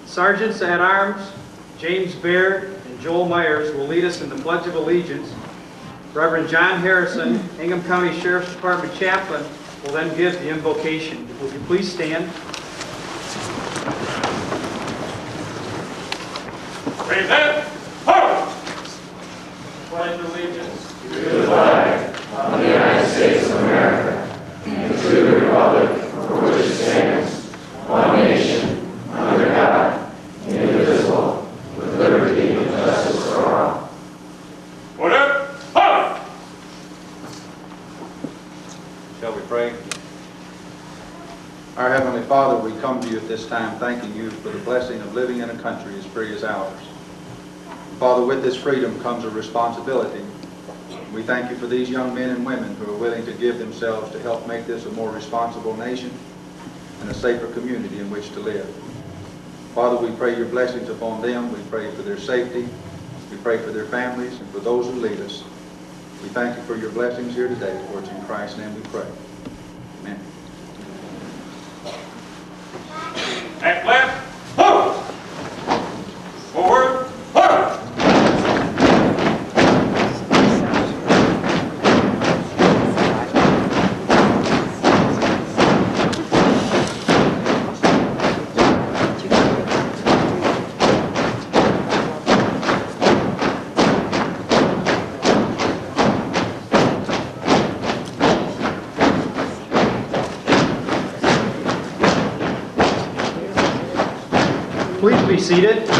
Sergeants at Arms James Baird and Joel Myers will lead us in the Pledge of Allegiance. Reverend John Harrison, Ingham County Sheriff's Department Chaplain, will then give the invocation. Will you please stand? Present. Ho! Pledge allegiance to the flag of the United States of America and to the republic for which it stands, one nation, under God, indivisible, with liberty and justice for all. Order. Ho! Shall we pray? Our Heavenly Father, we come to you at this time thanking you for the blessing of living in a country as free as ours. Father, with this freedom comes a responsibility. We thank you for these young men and women who are willing to give themselves to help make this a more responsible nation and a safer community in which to live. Father, we pray your blessings upon them. We pray for their safety. We pray for their families and for those who lead us. We thank you for your blessings here today. For it's in Christ's name we pray. Amen. Back left. Ho! Forward. Ho! Please be seated.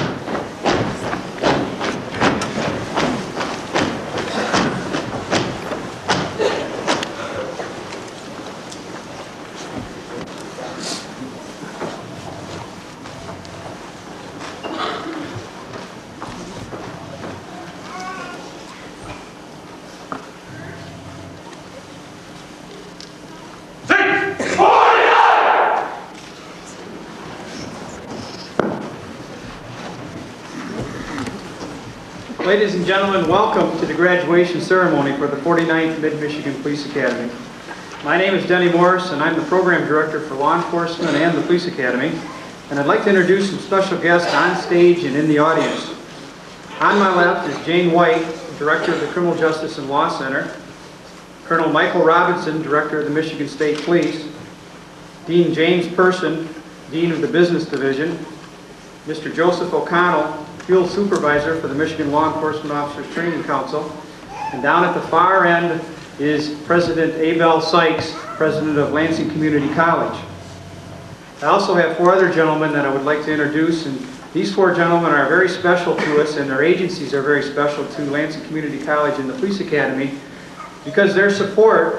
Ladies and gentlemen, welcome to the graduation ceremony for the 49th Mid-Michigan Police Academy. My name is Denny Morris, and I'm the Program Director for Law Enforcement and the Police Academy. And I'd like to introduce some special guests on stage and in the audience. On my left is Jane White, Director of the Criminal Justice and Law Center, Colonel Michael Robinson, Director of the Michigan State Police, Dean James Person, Dean of the Business Division, Mr. Joseph O'Connell, Field Supervisor for the Michigan Law Enforcement Officers Training Council, and down at the far end is President Abel Sykes, President of Lansing Community College. I also have four other gentlemen that I would like to introduce, and these four gentlemen are very special to us, and their agencies are very special to Lansing Community College and the Police Academy, because their support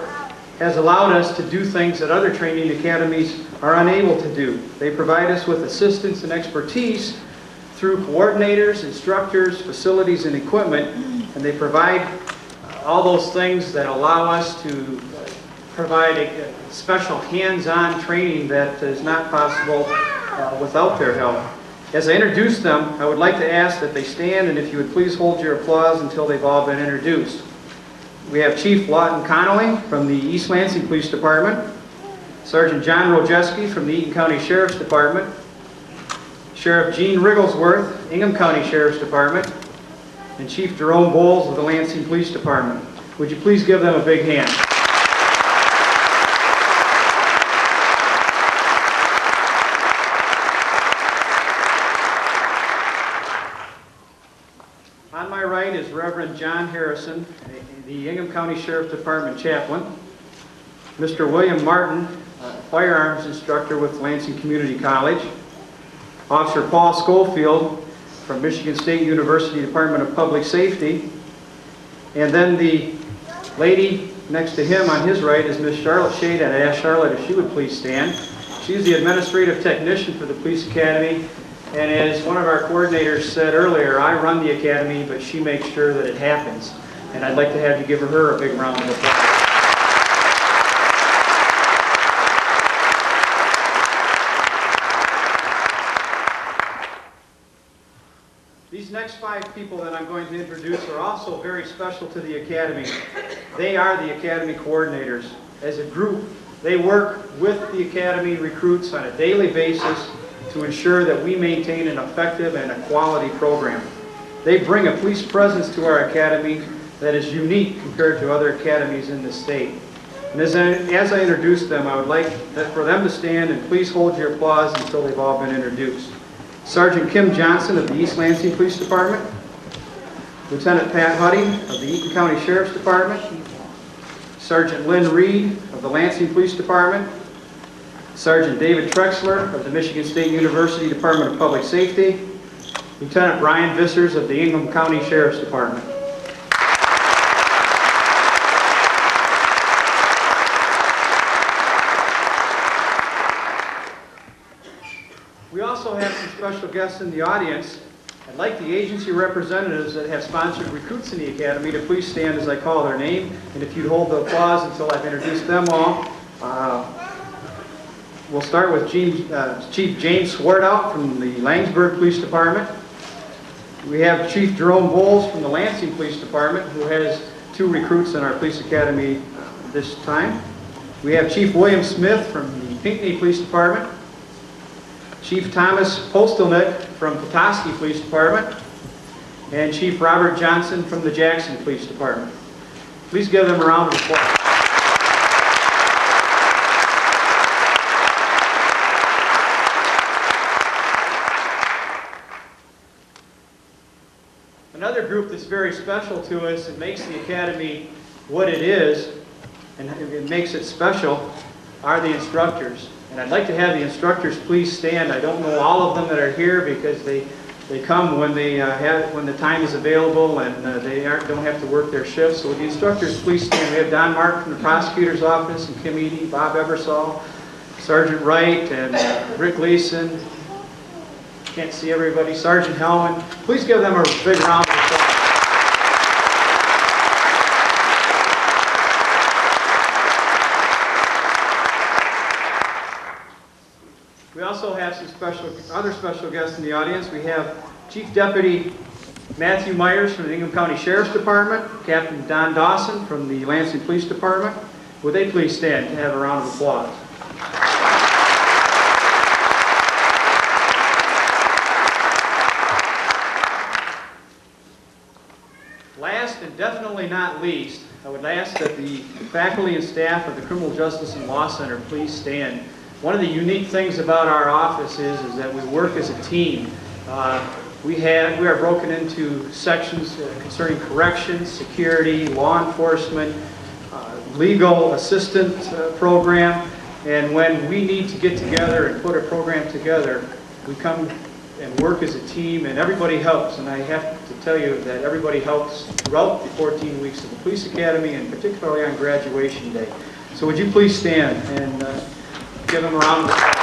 has allowed us to do things that other training academies are unable to do. They provide us with assistance and expertise through coordinators, instructors, facilities, and equipment, and they provide all those things that allow us to provide a special hands-on training that is not possible without their help. As I introduce them, I would like to ask that they stand, and if you would please hold your applause until they've all been introduced. We have Chief Lawton Connolly from the East Lansing Police Department, Sergeant John Rojeski from the Eaton County Sheriff's Department, Sheriff Gene Rigglesworth, Ingham County Sheriff's Department, and Chief Jerome Bowles of the Lansing Police Department. Would you please give them a big hand? On my right is Reverend John Harrison, the Ingham County Sheriff's Department chaplain, Mr. William Martin, firearms instructor with Lansing Community College, Officer Paul Schofield from Michigan State University Department of Public Safety, and then the lady next to him on his right is Miss Charlotte Shade. I'd ask Charlotte if she would please stand. She's the administrative technician for the Police Academy, and as one of our coordinators said earlier, I run the academy, but she makes sure that it happens. And I'd like to have you give her a big round of applause. These next 5 people that I'm going to introduce are also very special to the Academy. They are the Academy coordinators. As a group, they work with the Academy recruits on a daily basis to ensure that we maintain an effective and a quality program. They bring a police presence to our Academy that is unique compared to other academies in the state. And as I introduce them, I would like for them to stand and please hold your applause until they've all been introduced. Sergeant Kim Johnson of the East Lansing Police Department, Lieutenant Pat Huddy of the Eaton County Sheriff's Department, Sergeant Lynn Reed of the Lansing Police Department, Sergeant David Trexler of the Michigan State University Department of Public Safety, Lieutenant Brian Vissers of the Ingham County Sheriff's Department. We also have some special guests in the audience. I'd like the agency representatives that have sponsored recruits in the Academy to please stand as I call their name. And if you'd hold the applause until I've introduced them all. We'll start with Chief James Swartout from the Langsburg Police Department. We have Chief Jerome Bowles from the Lansing Police Department, who has 2 recruits in our Police Academy this time. We have Chief William Smith from the Pinckney Police Department, Chief Thomas Postelnick from Petoskey Police Department, and Chief Robert Johnson from the Jackson Police Department. Please give them a round of applause. Another group that's very special to us and makes the Academy what it is, and it makes it special, are the instructors. And I'd like to have the instructors please stand. I don't know all of them that are here because they come when when the time is available and they don't have to work their shifts. So would the instructors please stand? We have Don Mark from the prosecutor's office, and Kim Eady, Bob Ebersol, Sergeant Wright, and Rick Leeson. Can't see everybody. Sergeant Hellman. Please give them a big round of applause. We also have some other special guests in the audience. We have Chief Deputy Matthew Myers from the Ingham County Sheriff's Department, Captain Don Dawson from the Lansing Police Department. Would they please stand to have a round of applause? Last and definitely not least, I would ask that the faculty and staff of the Criminal Justice and Law Center please stand. One of the unique things about our office is that we work as a team. We are broken into sections concerning corrections, security, law enforcement, legal assistant program, and when we need to get together and put a program together, we come and work as a team, and everybody helps. And I have to tell you that everybody helps throughout the 14 weeks of the Police Academy, and particularly on graduation day. So would you please stand and give them a round of applause.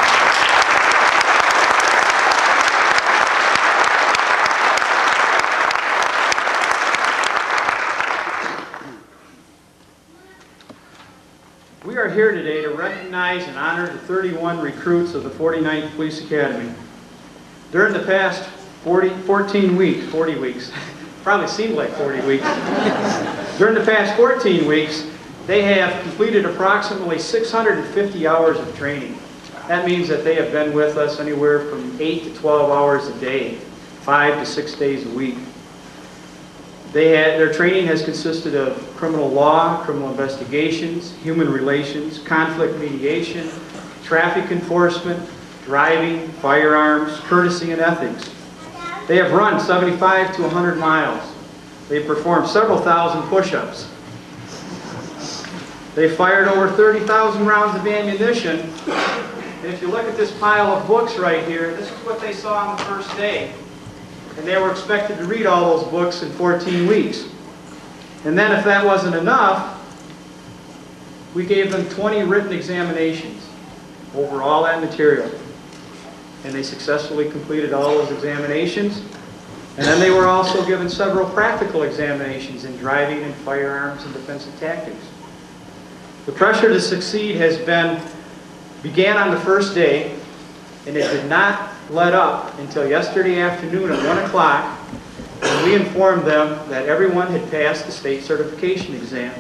We are here today to recognize and honor the 31 recruits of the 49th Police Academy. During the past 40 weeks, probably seemed like 40 weeks. During the past 14 weeks, they have completed approximately 650 hours of training. That means that they have been with us anywhere from 8 to 12 hours a day, 5 to 6 days a week. Their training has consisted of criminal law, criminal investigations, human relations, conflict mediation, traffic enforcement, driving, firearms, courtesy, and ethics. They have run 75 to 100 miles. They performed several thousand push-ups. They fired over 30,000 rounds of ammunition. And if you look at this pile of books right here, this is what they saw on the first day. And they were expected to read all those books in 14 weeks. And then if that wasn't enough, we gave them 20 written examinations over all that material. And they successfully completed all those examinations. And then they were also given several practical examinations in driving and firearms and defensive tactics. The pressure to succeed began on the first day, and it did not let up until yesterday afternoon at 1 o'clock, when we informed them that everyone had passed the state certification exam.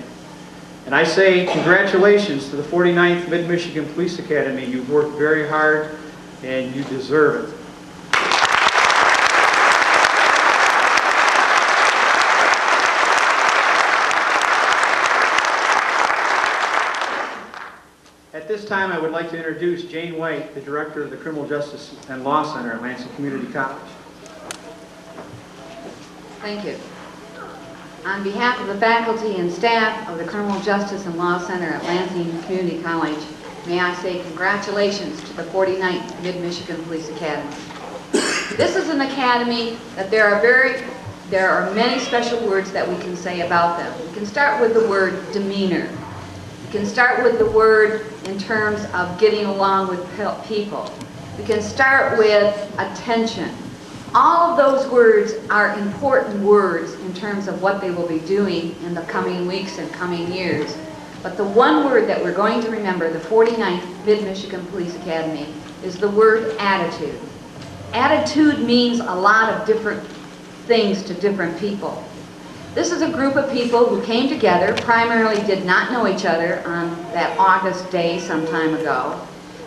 And I say congratulations to the 49th Mid-Michigan Police Academy. You've worked very hard, and you deserve it. At this time, I would like to introduce Jane White, the Director of the Criminal Justice and Law Center at Lansing Community College. Thank you. On behalf of the faculty and staff of the Criminal Justice and Law Center at Lansing Community College, may I say congratulations to the 49th Mid-Michigan Police Academy. This is an academy that there are many special words that we can say about them. We can start with the word demeanor. We can start with the word in terms of getting along with people. We can start with attention. All of those words are important words in terms of what they will be doing in the coming weeks and coming years. But the one word that we're going to remember, the 49th Mid-Michigan Police Academy, is the word attitude. Attitude means a lot of different things to different people. This is a group of people who came together, primarily did not know each other on that August day some time ago.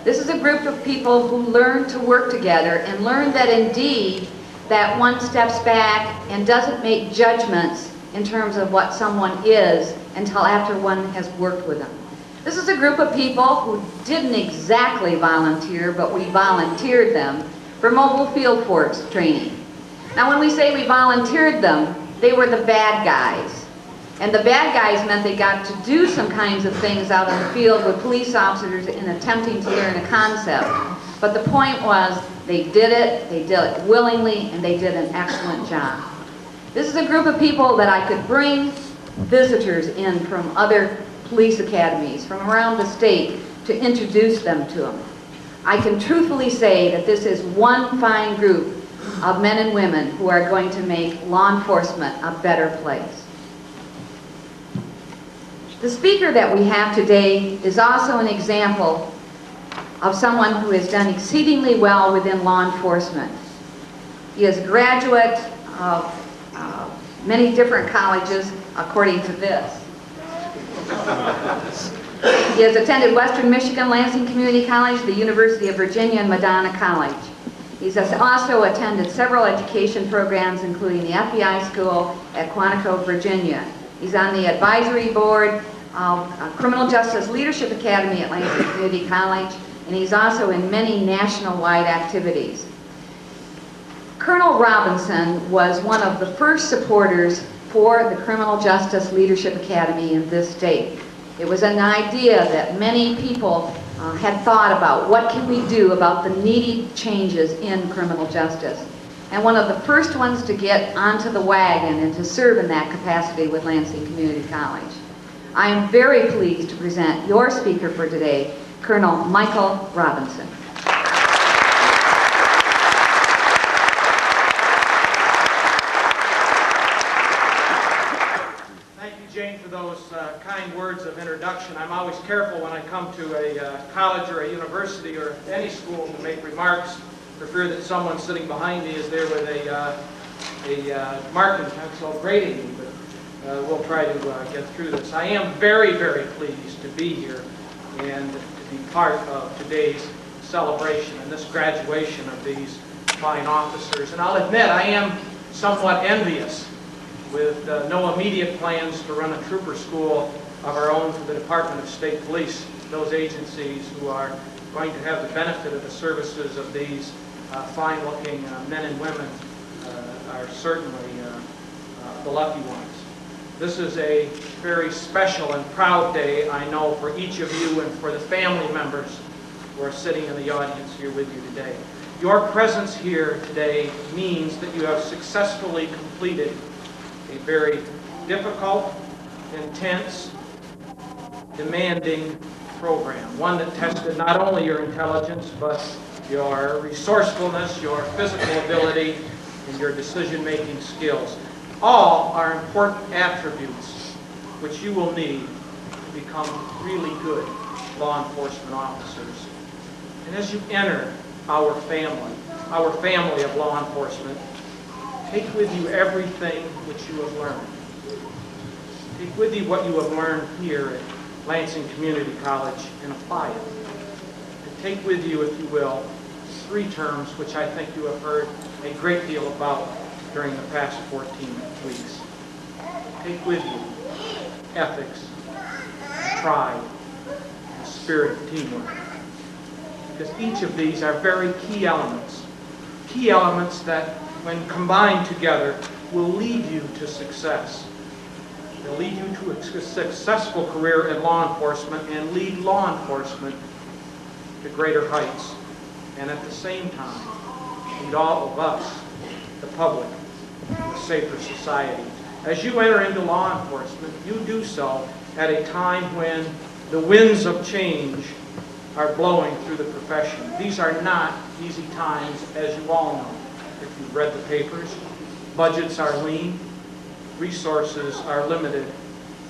This is a group of people who learned to work together and learned that indeed that one steps back and doesn't make judgments in terms of what someone is until after one has worked with them. This is a group of people who didn't exactly volunteer, but we volunteered them for mobile field force training. Now when we say we volunteered them, they were the bad guys. And the bad guys meant they got to do some kinds of things out in the field with police officers in attempting to learn a concept. But the point was, they did it willingly, and they did an excellent job. This is a group of people that I could bring visitors in from other police academies from around the state to introduce them to them. I can truthfully say that this is one fine group of men and women who are going to make law enforcement a better place. The speaker that we have today is also an example of someone who has done exceedingly well within law enforcement. He is a graduate of many different colleges, according to this. He has attended Western Michigan, Lansing Community College, the University of Virginia, and Madonna College. He's also attended several education programs, including the FBI school at Quantico, Virginia. He's on the advisory board of Criminal Justice Leadership Academy at Lansing Community College, and he's also in many national-wide activities. Colonel Robinson was one of the first supporters for the Criminal Justice Leadership Academy in this state. It was an idea that many people had thought about. What can we do about the needed changes in criminal justice? And one of the first ones to get onto the wagon and to serve in that capacity with Lansing Community College. I am very pleased to present your speaker for today, Colonel Michael Robinson. Thank you, Jane, for those kind words of introduction. I'm always careful when I come to a college or a university or any school to make remarks for fear that someone sitting behind me is there with a marking pencil grading me. But we'll try to get through this. I am very, very pleased to be here and to be part of today's celebration and this graduation of these fine officers. And I'll admit, I am somewhat envious with no immediate plans to run a trooper school of our own for the Department of State Police. Those agencies who are going to have the benefit of the services of these fine-looking men and women are certainly the lucky ones. This is a very special and proud day, I know, for each of you and for the family members who are sitting in the audience here with you today. Your presence here today means that you have successfully completed a very difficult, intense, demanding program, one that tested not only your intelligence, but your resourcefulness, your physical ability, and your decision-making skills. All are important attributes which you will need to become really good law enforcement officers. And as you enter our family of law enforcement, take with you everything which you have learned. Take with you what you have learned here at Lansing Community College and apply it. And take with you, if you will, 3 terms which I think you have heard a great deal about during the past 14 weeks. Take with you ethics, pride, and spirit of teamwork. Because each of these are very key elements that, when combined together, will lead you to success. They'll lead you to a successful career in law enforcement and lead law enforcement to greater heights. And at the same time, lead all of us, the public, to a safer society. As you enter into law enforcement, you do so at a time when the winds of change are blowing through the profession. These are not easy times, as you all know. If you've read the papers, budgets are lean, resources are limited,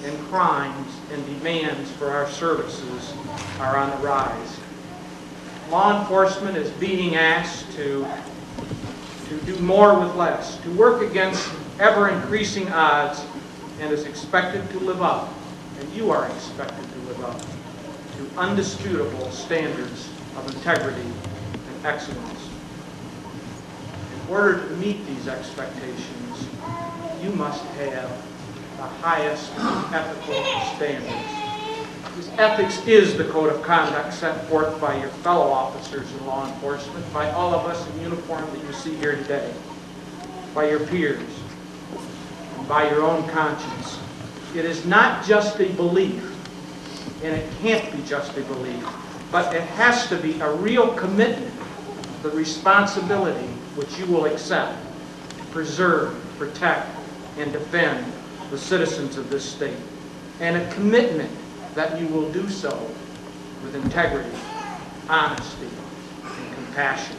and crimes and demands for our services are on the rise. Law enforcement is being asked to do more with less, to work against ever-increasing odds, and is expected to live up, and you are expected to live up, to undisputable standards of integrity and excellence. In order to meet these expectations, you must have the highest ethical standards. Because ethics is the code of conduct set forth by your fellow officers in law enforcement, by all of us in uniform that you see here today, by your peers, and by your own conscience. It is not just a belief, and it can't be just a belief, but it has to be a real commitment, the responsibility which you will accept to preserve, protect, and defend the citizens of this state, and a commitment that you will do so with integrity, honesty, and compassion.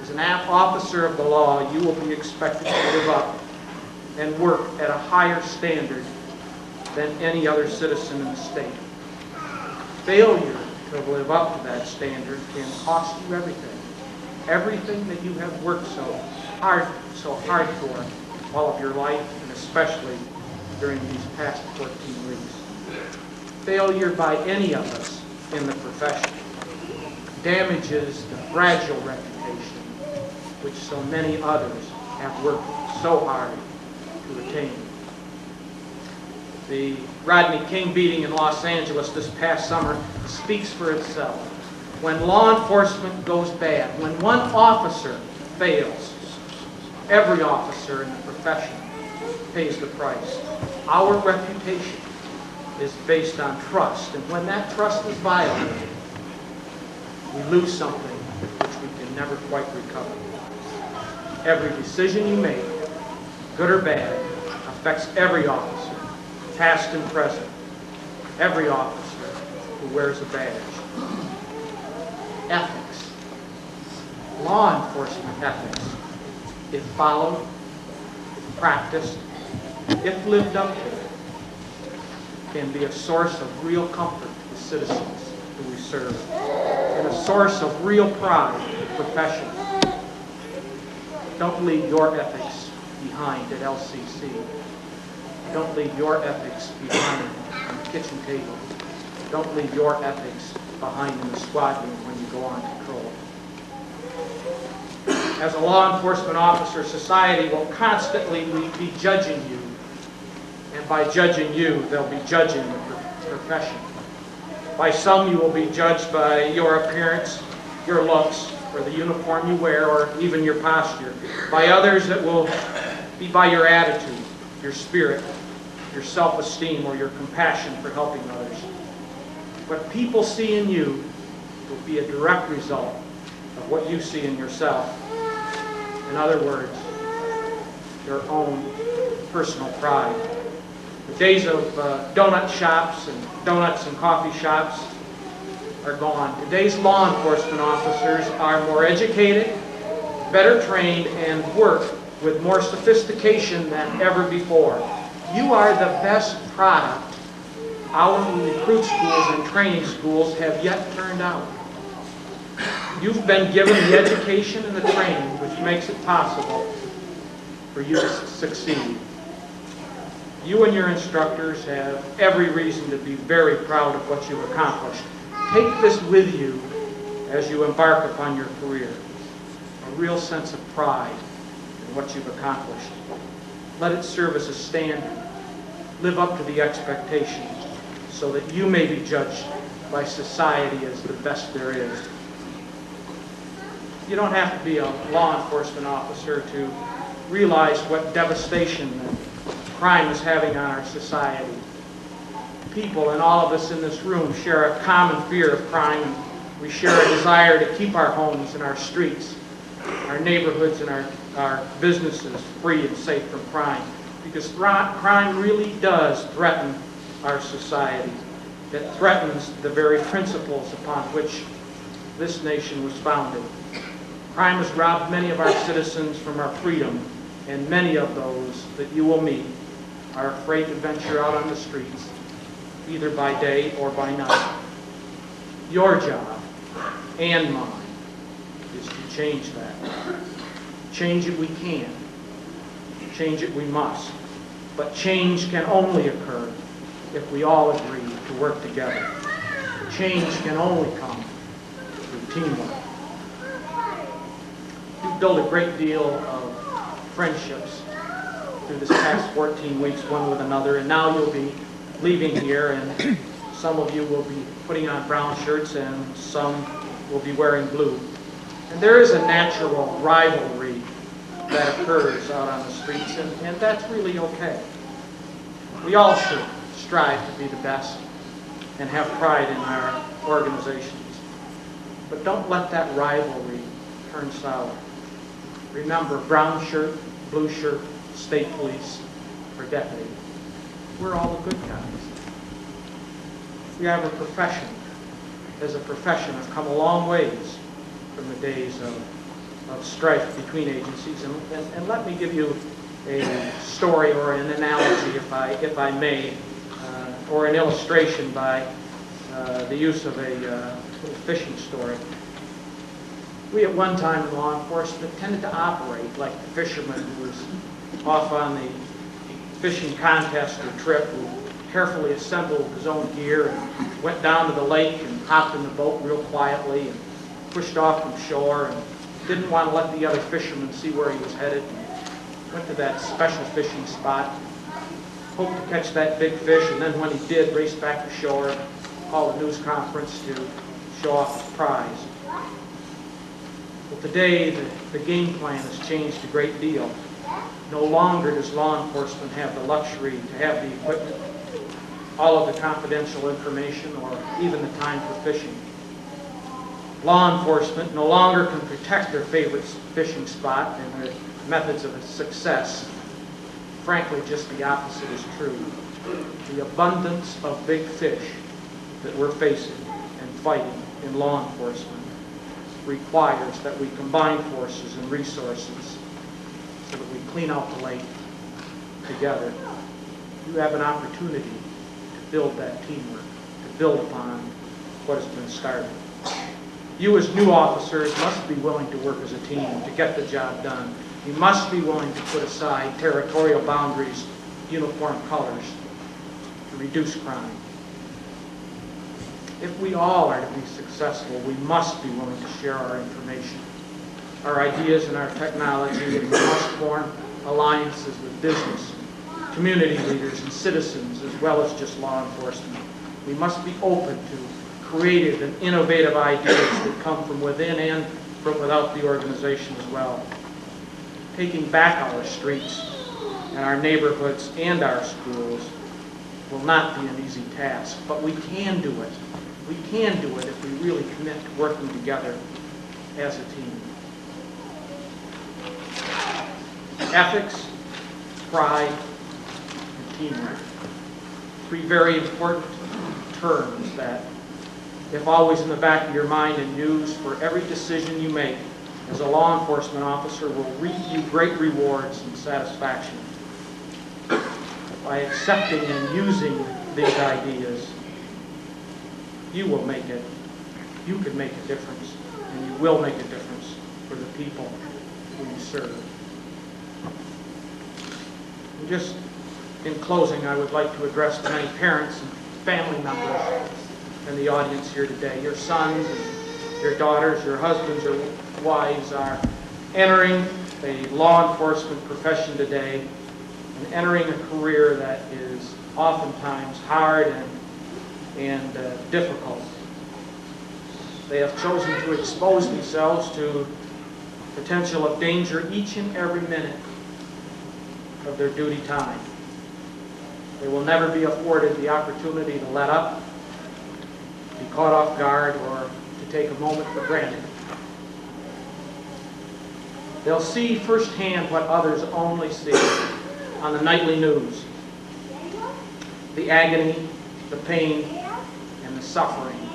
As an officer of the law, you will be expected to live up and work at a higher standard than any other citizen in the state. Failure to live up to that standard can cost you everything. Everything that you have worked so hard for all of your life, and especially during these past 14 weeks. Failure by any of us in the profession damages the fragile reputation which so many others have worked so hard to attain. The Rodney King beating in Los Angeles this past summer speaks for itself. When law enforcement goes bad, when one officer fails, every officer in the profession pays the price. Our reputation is based on trust, and when that trust is violated, we lose something which we can never quite recover. Every decision you make, good or bad, affects every officer, past and present, every officer who wears a badge. Ethics, law enforcement ethics, if followed, if practiced, if lived up to, can be a source of real comfort to the citizens who we serve, and a source of real pride to the profession. Don't leave your ethics behind at LCC. Don't leave your ethics behind on the kitchen table. Don't leave your ethics behind in the squad room when you go on patrol. As a law enforcement officer, society will constantly be judging you. And by judging you, they'll be judging the profession. By some, you will be judged by your appearance, your looks, or the uniform you wear, or even your posture. By others, it will be by your attitude, your spirit, your self-esteem, or your compassion for helping others. What people see in you will be a direct result of what you see in yourself. In other words, your own personal pride. The days of donut shops and donuts and coffee shops are gone. Today's law enforcement officers are more educated, better trained, and work with more sophistication than ever before. You are the best product our recruit schools and training schools have yet turned out. You've been given the education and the training which makes it possible for you to succeed. You and your instructors have every reason to be very proud of what you've accomplished. Take this with you as you embark upon your career. A real sense of pride in what you've accomplished. Let it serve as a standard. Live up to the expectations so that you may be judged by society as the best there is. You don't have to be a law enforcement officer to realize what devastation that crime is having on our society. People, and all of us in this room, share a common fear of crime, and we share a desire to keep our homes and our streets, our neighborhoods and our businesses free and safe from crime. Because crime really does threaten our society. It threatens the very principles upon which this nation was founded. Crime has robbed many of our citizens from our freedom, and many of those that you will meet are afraid to venture out on the streets, either by day or by night. Your job, and mine, is to change that. Change it we can. Change it we must. But change can only occur if we all agree to work together. Change can only come through teamwork. You've built a great deal of friendships through this past 14 weeks, one with another, and now you'll be leaving here, and some of you will be putting on brown shirts, and some will be wearing blue. And there is a natural rivalry that occurs out on the streets, and that's really okay. We all should strive to be the best and have pride in our organizations. But don't let that rivalry turn sour. Remember, brown shirt, blue shirt, state police, or deputy. We're all the good guys. We have a profession. As a profession, have come a long ways from the days of strife between agencies. And let me give you a story or an analogy, if I may, or an illustration by the use of a little fishing story. We at one time in law enforcement tended to operate like the fisherman who was off on the fishing contest or trip, who carefully assembled his own gear and went down to the lake and hopped in the boat real quietly and pushed off from shore and didn't want to let the other fishermen see where he was headed. And went to that special fishing spot, hoped to catch that big fish, and then when he did, raced back to shore and called a news conference to show off his prize. Well, today, the game plan has changed a great deal. No longer does law enforcement have the luxury to have the equipment, all of the confidential information, or even the time for fishing. Law enforcement no longer can protect their favorite fishing spot and their methods of success. Frankly, just the opposite is true. The abundance of big fish that we're facing and fighting in law enforcement requires that we combine forces and resources so that we clean out the lake together. You have an opportunity to build that teamwork, to build upon what has been started. You as new officers must be willing to work as a team to get the job done. We must be willing to put aside territorial boundaries, uniform colors, to reduce crime. If we all are to be successful, we must be willing to share our information, our ideas, and our technology, and we must form alliances with business, community leaders, and citizens, as well as just law enforcement. We must be open to creative and innovative ideas that come from within and from without the organization as well. Taking back our streets and our neighborhoods and our schools will not be an easy task, but we can do it. We can do it if we really commit to working together as a team. Ethics, pride, and teamwork. Three very important terms that, if always in the back of your mind and used for every decision you make as a law enforcement officer, will reap you great rewards and satisfaction. By accepting and using these ideas, you will make it, you can make a difference, and you will make a difference for the people who you serve. And just in closing, I would like to address the many parents and family members in the audience here today. Your sons and your daughters, your husbands or wives are entering a law enforcement profession today and entering a career that is oftentimes hard and difficult. They have chosen to expose themselves to potential of danger each and every minute of their duty time. They will never be afforded the opportunity to let up, be caught off guard, or to take a moment for granted. They'll see firsthand what others only see on the nightly news. The agony, the pain, and the suffering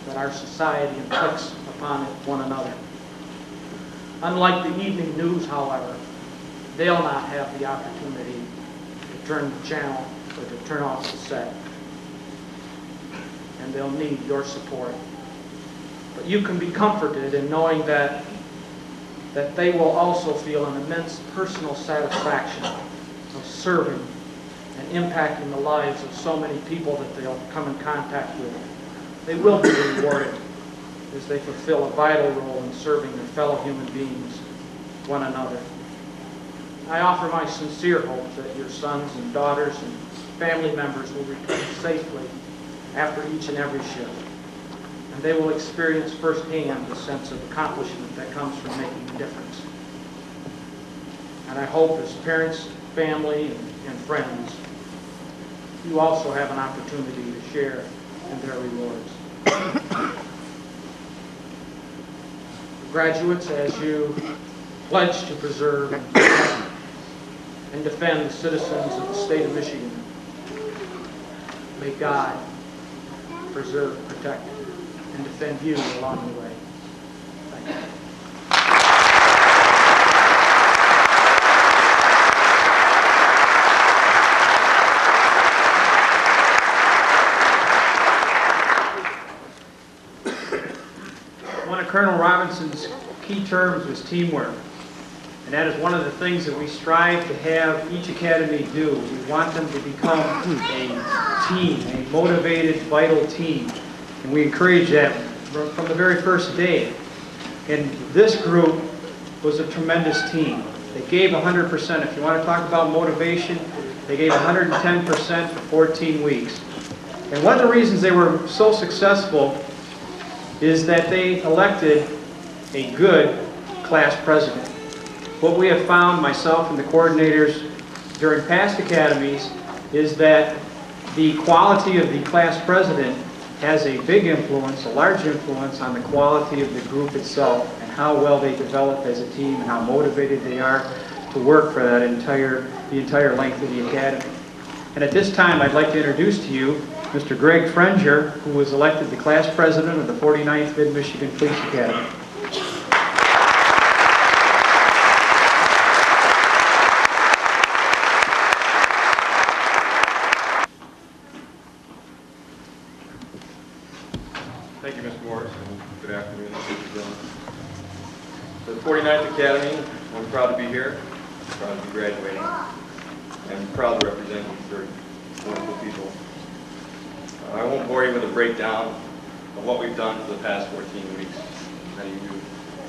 that our society inflicts upon one another. Unlike the evening news, however, they'll not have the opportunity to turn the channel or to turn off the set. And they'll need your support. But you can be comforted in knowing that they will also feel an immense personal satisfaction of serving and impacting the lives of so many people that they'll come in contact with. They will be rewarded as they fulfill a vital role in serving their fellow human beings, one another. I offer my sincere hope that your sons and daughters and family members will return safely after each and every shift. And they will experience firsthand the sense of accomplishment that comes from making a difference. And I hope as parents, family, and friends, you also have an opportunity to share in their rewards. Graduates, as you pledge to preserve and defend the citizens of the state of Michigan, may God preserve, protect, and defend you along the way. Thank you. One of Colonel Robinson's key terms was teamwork. And that is one of the things that we strive to have each academy do. We want them to become a team, a motivated, vital team. And we encourage that from the very first day. And this group was a tremendous team. They gave 100%. If you want to talk about motivation, they gave 110% for 14 weeks. And one of the reasons they were so successful is that they elected a good class president. What we have found, myself and the coordinators during past academies, is that the quality of the class president has a big influence, a large influence on the quality of the group itself and how well they develop as a team and how motivated they are to work for that the entire length of the academy. And at this time, I'd like to introduce to you Mr. Greg Frenger, who was elected the class president of the 49th Mid-Michigan Police Academy. Thank you, Mr. Morris, and good afternoon, ladies and gentlemen. For the 49th Academy, I'm proud to be to be here. I'm proud to be graduating. I'm proud to represent these very wonderful people. I won't bore you with a breakdown of what we've done for the past 14 weeks. Many of you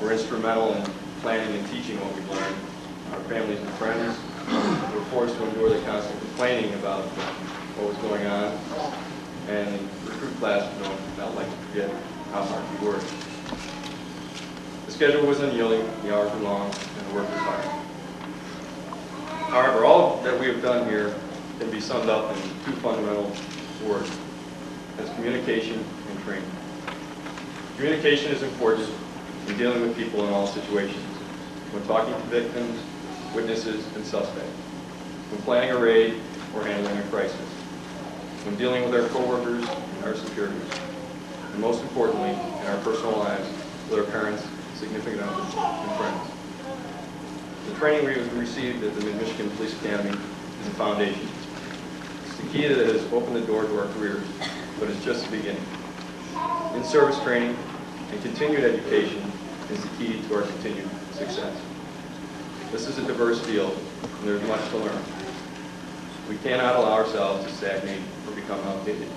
were instrumental in planning and teaching what we've learned. Our families and friends were forced to endure the constant complaining about what was going on. And the recruit class would not like to forget how hard we worked. The schedule was unyielding, the hours were long, and the work was hard. However, all that we have done here can be summed up in two fundamental words. That's communication and training. Communication is important in dealing with people in all situations. When talking to victims, witnesses, and suspects. When planning a raid or handling a crisis. When dealing with our coworkers and our superiors. And most importantly, in our personal lives with our parents, significant others, and friends. The training we have received at the Mid-Michigan Police Academy is a foundation. It's the key that has opened the door to our careers, but it's just the beginning. In-service training and continued education is the key to our continued success. This is a diverse field, and there's much to learn. We cannot allow ourselves to stagnate or become outdated.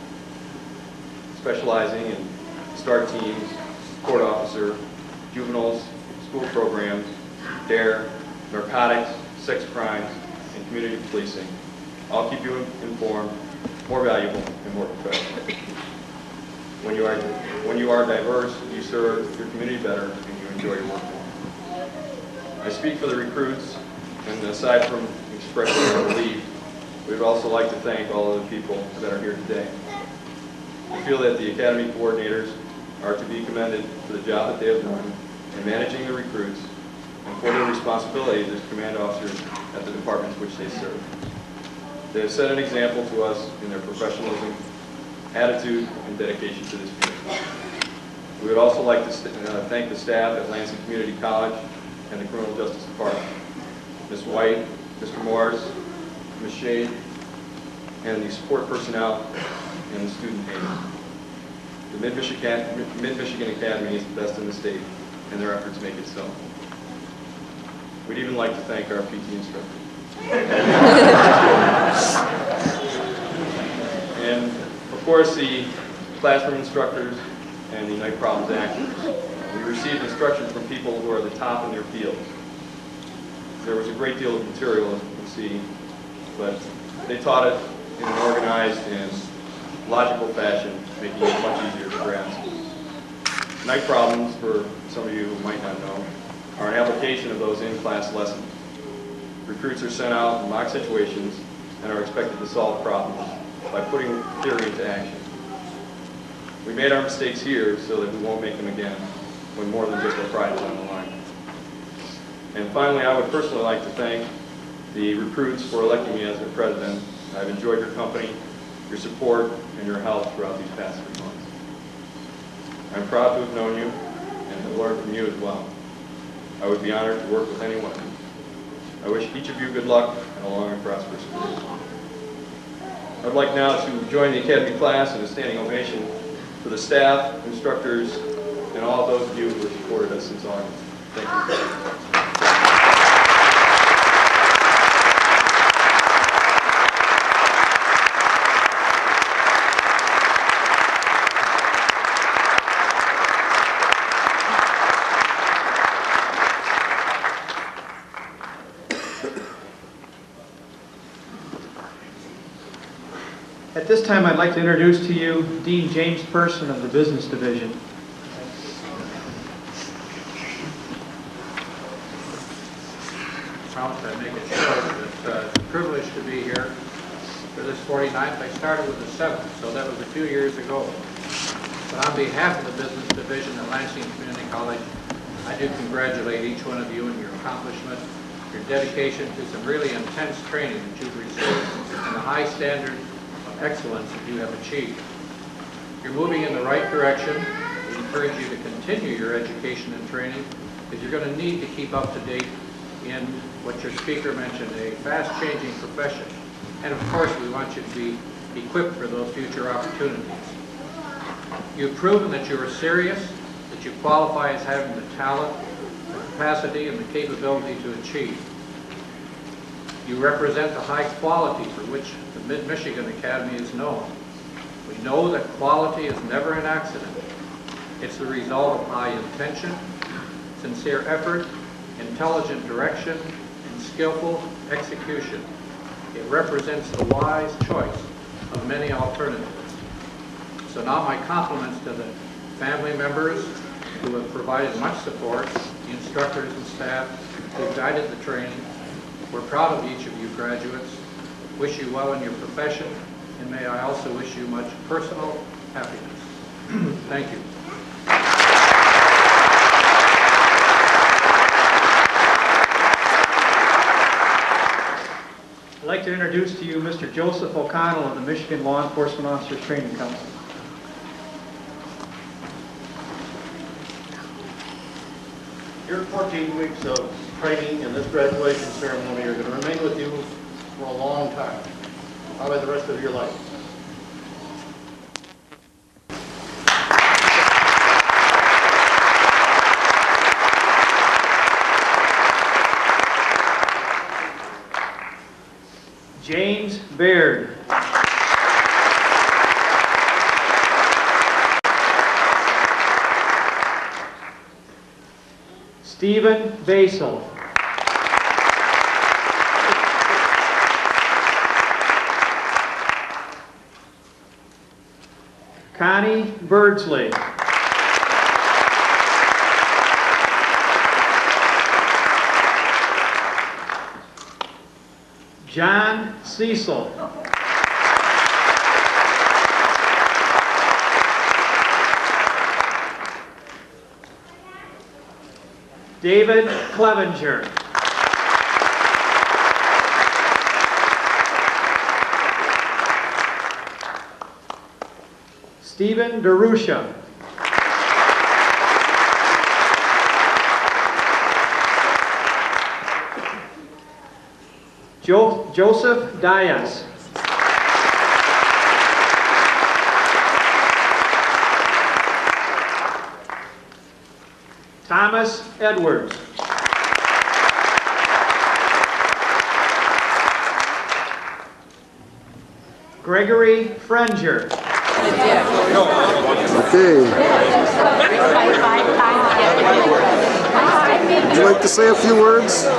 Specializing in STAR teams, court officer, juveniles, school programs, DARE, narcotics, sex crimes, and community policing all keep you informed, more valuable, and more professional. When you are diverse, you serve your community better and you enjoy your work more. I speak for the recruits, and aside from expressing our belief, we would also like to thank all of the people that are here today. I feel that the Academy coordinators are to be commended for the job that they have done in managing the recruits and for their responsibilities as command officers at the departments which they serve. They have set an example to us in their professionalism, attitude, and dedication to this field. We would also like to thank the staff at Lansing Community College and the Criminal Justice Department, Ms. White, Mr. Morris, Ms. Shade, and the support personnel and the student aides. The Mid-Michigan Academy is the best in the state, and their efforts make it so. We'd even like to thank our PT instructors. And of course, the classroom instructors and the Night Problems actors. We received instruction from people who are the top in their fields. There was a great deal of material, as you can see, but they taught it in an organized and logical fashion, making it much easier to grasp. Night Problems, for some of you who might not know, are an application of those in-class lessons. Recruits are sent out in mock situations and are expected to solve problems by putting theory into action. We made our mistakes here so that we won't make them again when more than just our pride is on the line. And finally, I would personally like to thank the recruits for electing me as their president. I've enjoyed your company, your support, and your help throughout these past 3 months. I'm proud to have known you and have learned from you as well. I would be honored to work with any one of you. I wish each of you good luck and a long and prosperous career. I would like now to join the Academy class in a standing ovation for the staff, instructors, and all those of you who have supported us since August. Thank you. At this time, I'd like to introduce to you Dean James Person of the Business Division. I promise I'd make it short. It's a privilege to be here for this 49th. I started with the 7th, so that was a few years ago. But on behalf of the Business Division at Lansing Community College, I do congratulate each one of you on your accomplishment, your dedication to some really intense training that you've received, and the high standard of excellence that you have achieved. You're moving in the right direction. We encourage you to continue your education and training, because you're going to need to keep up to date in what your speaker mentioned, a fast-changing profession. And of course, we want you to be equipped for those future opportunities. You've proven that you are serious, that you qualify as having the talent, the capacity and the capability to achieve. You represent the high quality for which the Mid-Michigan Academy is known. We know that quality is never an accident. It's the result of high intention, sincere effort, intelligent direction, and skillful execution. It represents the wise choice of many alternatives. So now my compliments to the family members who have provided much support, the instructors and staff who guided the training. We're proud of each of you graduates, wish you well in your profession, and may I also wish you much personal happiness. Thank you. I'd like to introduce to you Mr. Joseph O'Connell of the Michigan Law Enforcement Officers Training Council. Your 14 weeks of training and this graduation ceremony are going to remain with you for a long time, probably the rest of your life. James Baird. Stephen Basel. Connie Birdsley. John Cecil. David Clevenger. Stephen DeRusha. Joseph Dias. Thomas Edwards. Gregory Frenger. Okay. Would you like to say a few words? No.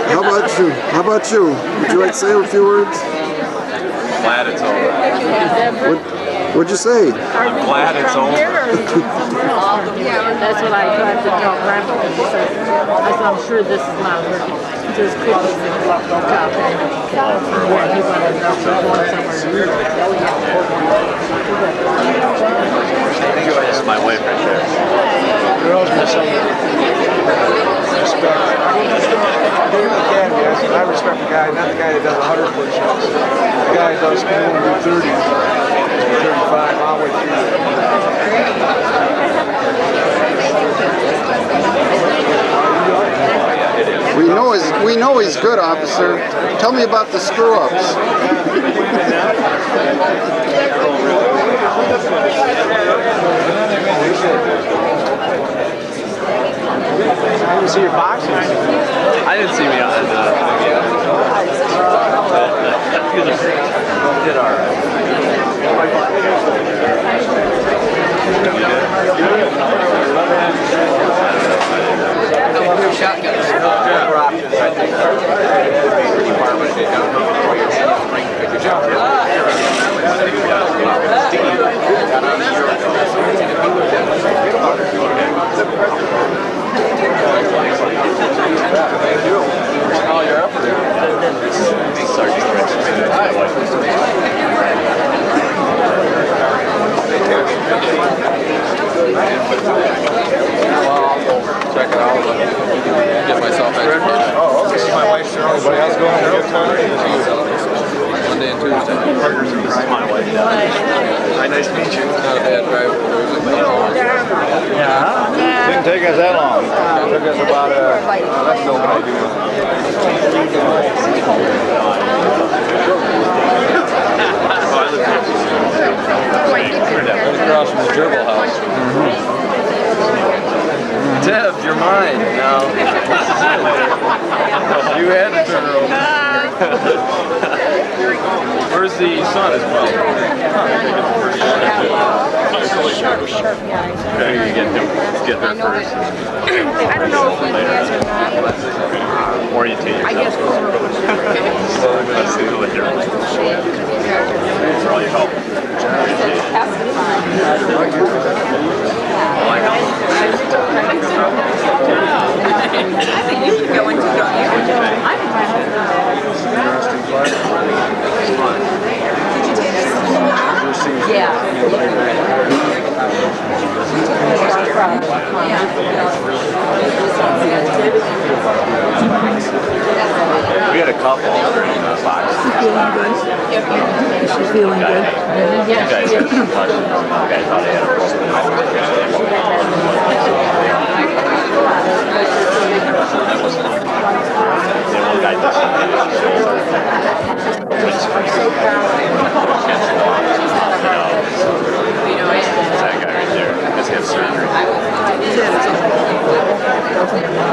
How about you? How about you? Would you like to say a few words? Glad it's over. What'd you say? I'm glad it's over. That's what I tried to tell Grandpa. I said, I'm sure this is not working. Just cookies and coffee. Yeah, he wanted to know somewhere. That's my wife right there. Girls with some respect. I respect the guy, not the guy that does 100 push-ups. The guy that does 30, 35, all the way through. We know he's good, officer. Tell me about the screw-ups. I didn't see your boxing. I didn't see me on did all right. Shotguns. Other options, I think, pretty far away. Good job. Oh, you're up there. Sergeant Richardson. Check it out. Get myself extra. Oh, okay. See my wife's there. Everybody else going to a good time? Monday and Tuesday. Partners, this is my wife. Hi, nice to meet you. Not a bad drive. Yeah. Didn't take us that long. It took us about let's know what I do. Across from the gerbil house. Deb, Where's the son as well? Okay, you get her first. I don't know if he has or not. Orientate. I guess Let's see what they're doing. For all your help. I think you should go into, don't you? I'm fine. Yeah. We had a couple in the box. She's feeling good. You guys had some touches. The guy thought he had a broken that guy right there. Just had surgery.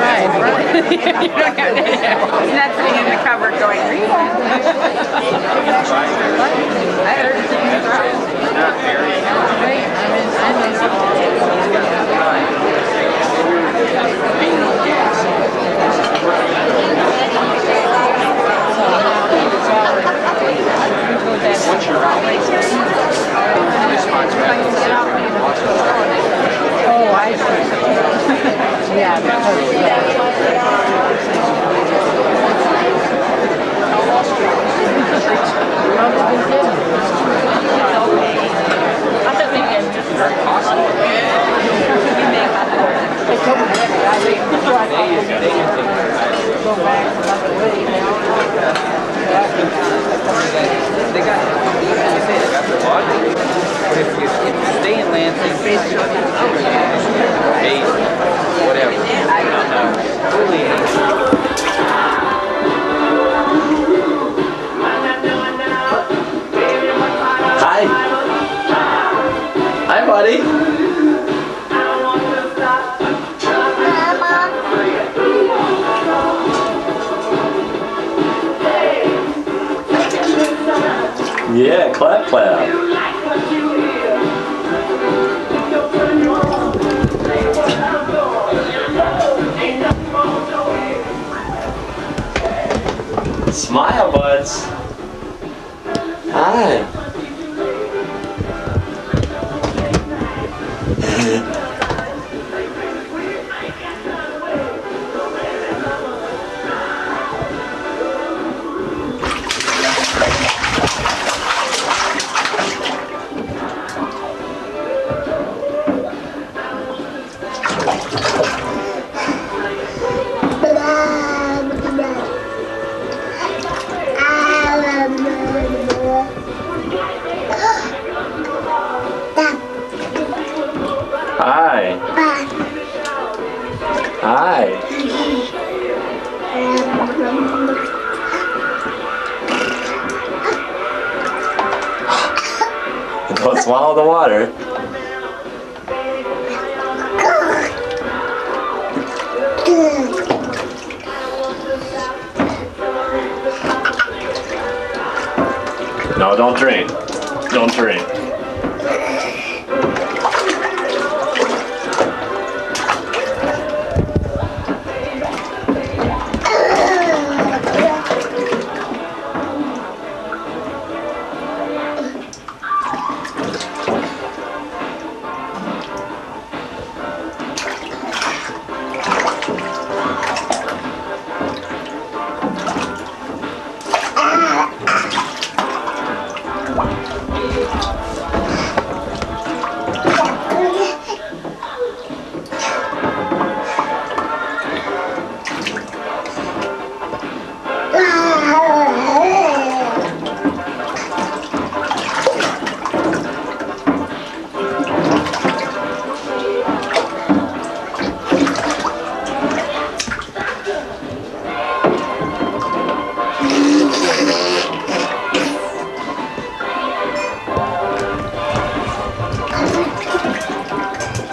Right. He's not sitting in the cupboard going, oh, I see. Yeah, because They got the laundry. But if you stay in Lansing, eight, whatever. Hi. Hi, buddy. Yeah, clap, clap. Smile, buds. Hi. Hi. Hi. Don't swallow the water. No, don't drink. Don't drink.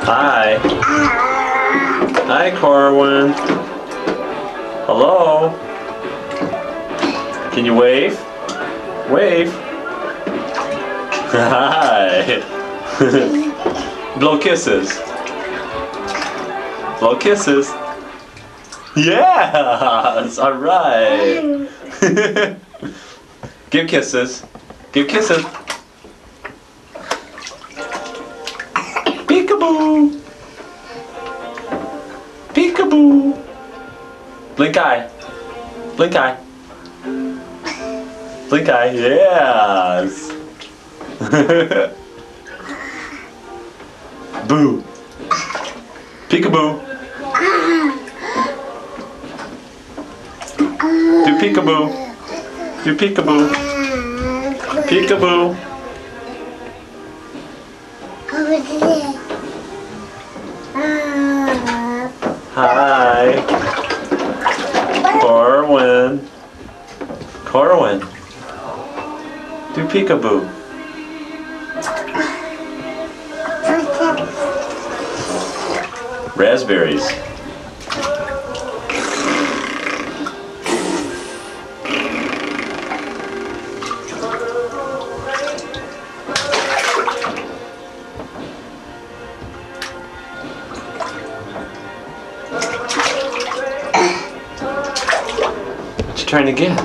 Hi. Hi, Corwin. Hello. Can you wave? Wave. Hi. Blow kisses. Blow kisses. Yes. All right. Give kisses. Give kisses. Peekaboo. Peekaboo. Blink eye. Blink eye. Blink eye. Yes. Boo. Peekaboo. Do peekaboo. Do peekaboo. Peekaboo. Hi. Corwin. Corwin. Do peekaboo. Raspberries. What you trying to get?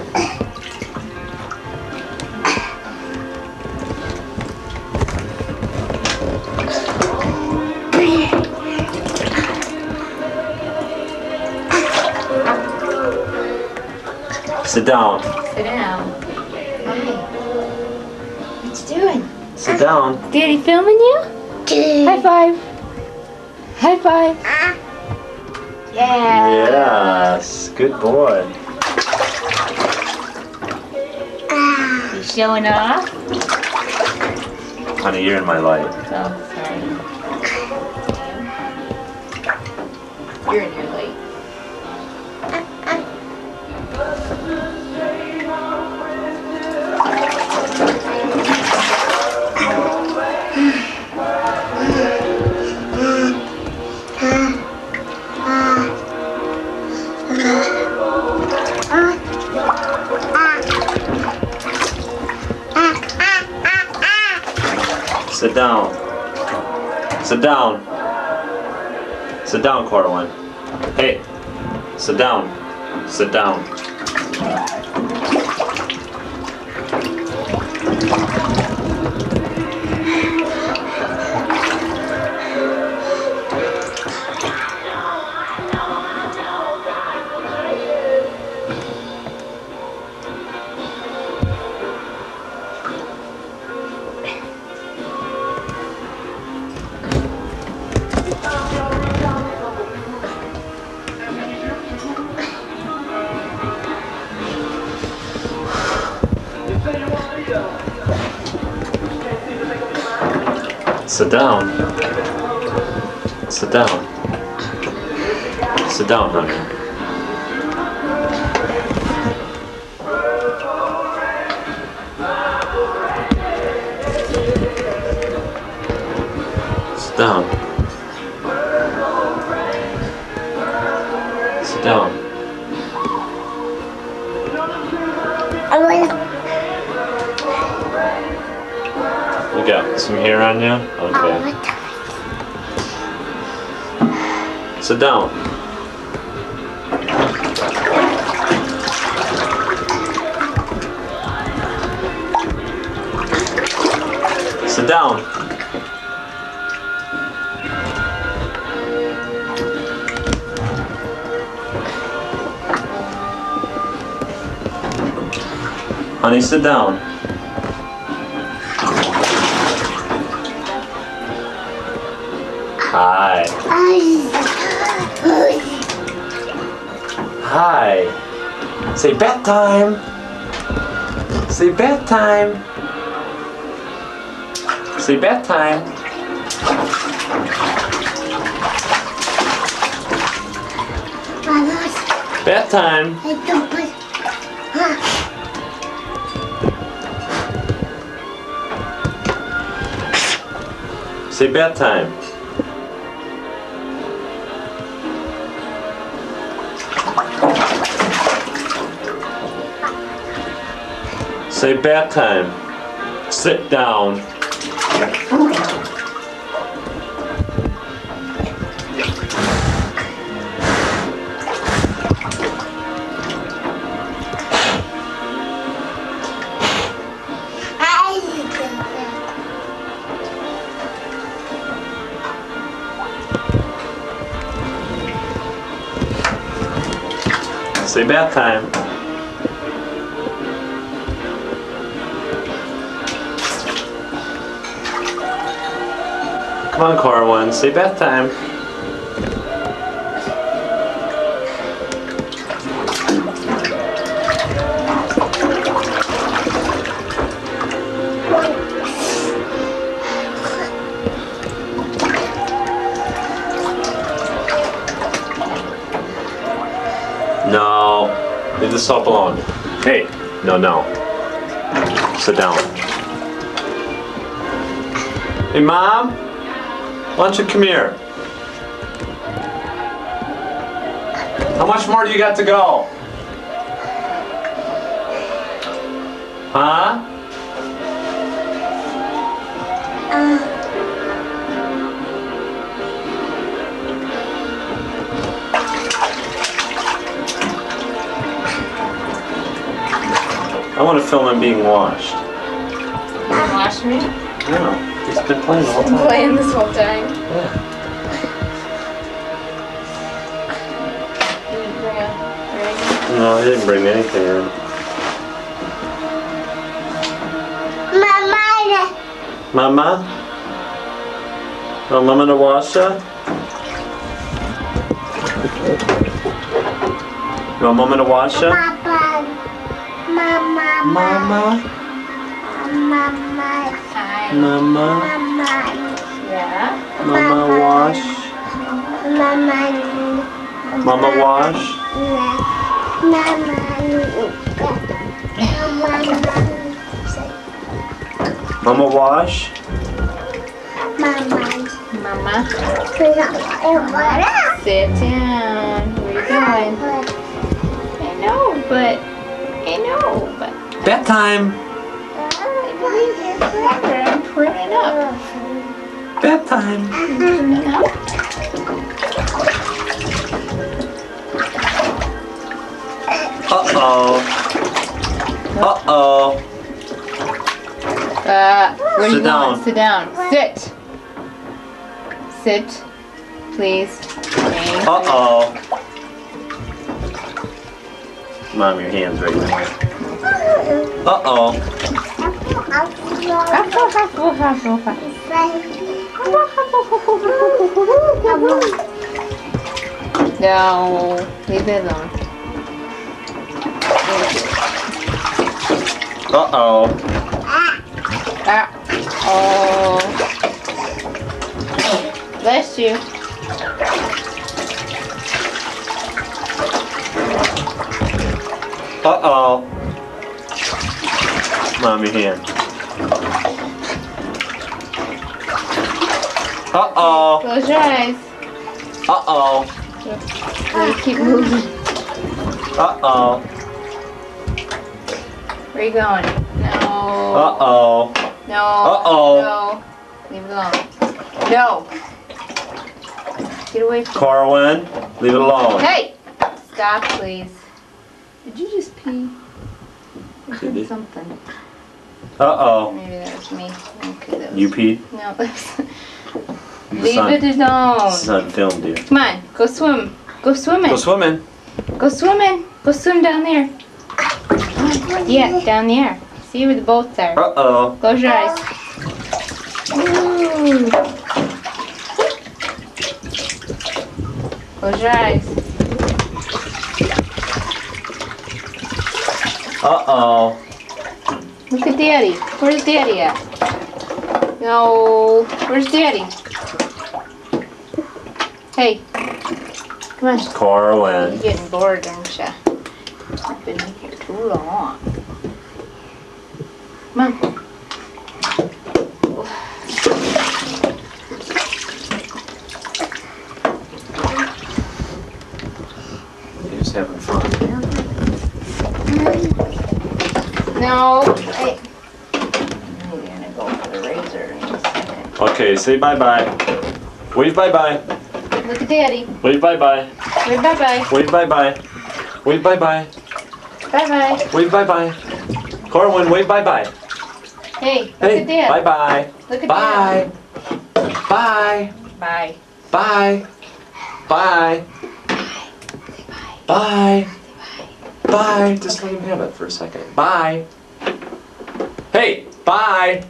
Sit down. Sit down. Hey. What you doing? Sit down. Daddy filming you? High five. High five. Yeah. Yes. Good boy. You showing off? Honey, you're in my life. Oh, sorry. You're in your light. Sit down. Sit down. Sit down, Corwin. Hey. Sit down. Sit down. Sit down. Sit down. Sit down, honey. Sit down. Sit down. You got some hair on you? Okay. Sit down. Sit down. Honey, sit down. Hi. Hi. Say bedtime. Say bedtime. Say bedtime. Bedtime. Say bedtime. Say bath time. Sit down. Say bath time. Come on, Corwin, say bath time. No, leave the soap alone. Hey, no. Sit down. Hey, Mom? Why don't you come here? How much more do you got to go? Huh? I want to film him being washed. Wash me? Yeah, he's been playing the whole time. Playing this whole time. Yeah. Did you bring a ring? No, he didn't bring anything in. Mama? Oh, Mama to wash ya? You want Mama to wash ya? Mama? Hi. Mama? Yeah? Mama wash? Mama wash? Mama wash? Mama. Sit down. Where you going? I know, but. Bath time! I'm printing up. Bath time! Printing up. Uh-oh. Uh-oh. Where do Sit you down. want? Sit down. Sit. Sit, please. Thank you. Uh-oh. Mom, your hand's right there. Uh-oh. No, leave it alone. Uh-oh. Oh. Bless you. Uh-oh. Mom, your hand. Uh-oh. Close your eyes. Uh-oh. Keep moving. Uh-oh. Where you going? No. Uh-oh. No. Uh-oh. No. Leave it alone. No. Get away from me. Corwin, leave it alone. Hey! Stop, please. Did you just pee? I Did heard he? something. Uh-oh. Maybe that was me. Okay, that was You peed? No, that was... This Leave it This is alone. not filmed, dear. Come on, go swim. Go swimming. Go swimming. Go swimming. Go swim down there. Yeah, down there. See where the boats are. Uh-oh. Close your eyes. Ooh. Close your eyes. Uh-oh. Look at Daddy. Where's Daddy at? No. Where's Daddy? Hey. Come on. Corwin. You're getting bored, aren't you? I've been in here too long. Come on. You're just having fun. No. Hey. I'm gonna go for the razor in a second. Okay, say bye-bye. Wave bye-bye. Look at Daddy. Wave bye-bye. Wave bye-bye. Wave bye-bye. Wave bye-bye. Bye-bye. Wave bye-bye. Corwin, wave bye-bye. Hey, look Hey, at Dad. bye-bye. Look at Bye. Dad. Bye. Bye. Bye. Bye. Bye. Bye. Just let him have it for a second. Bye. Hey, bye.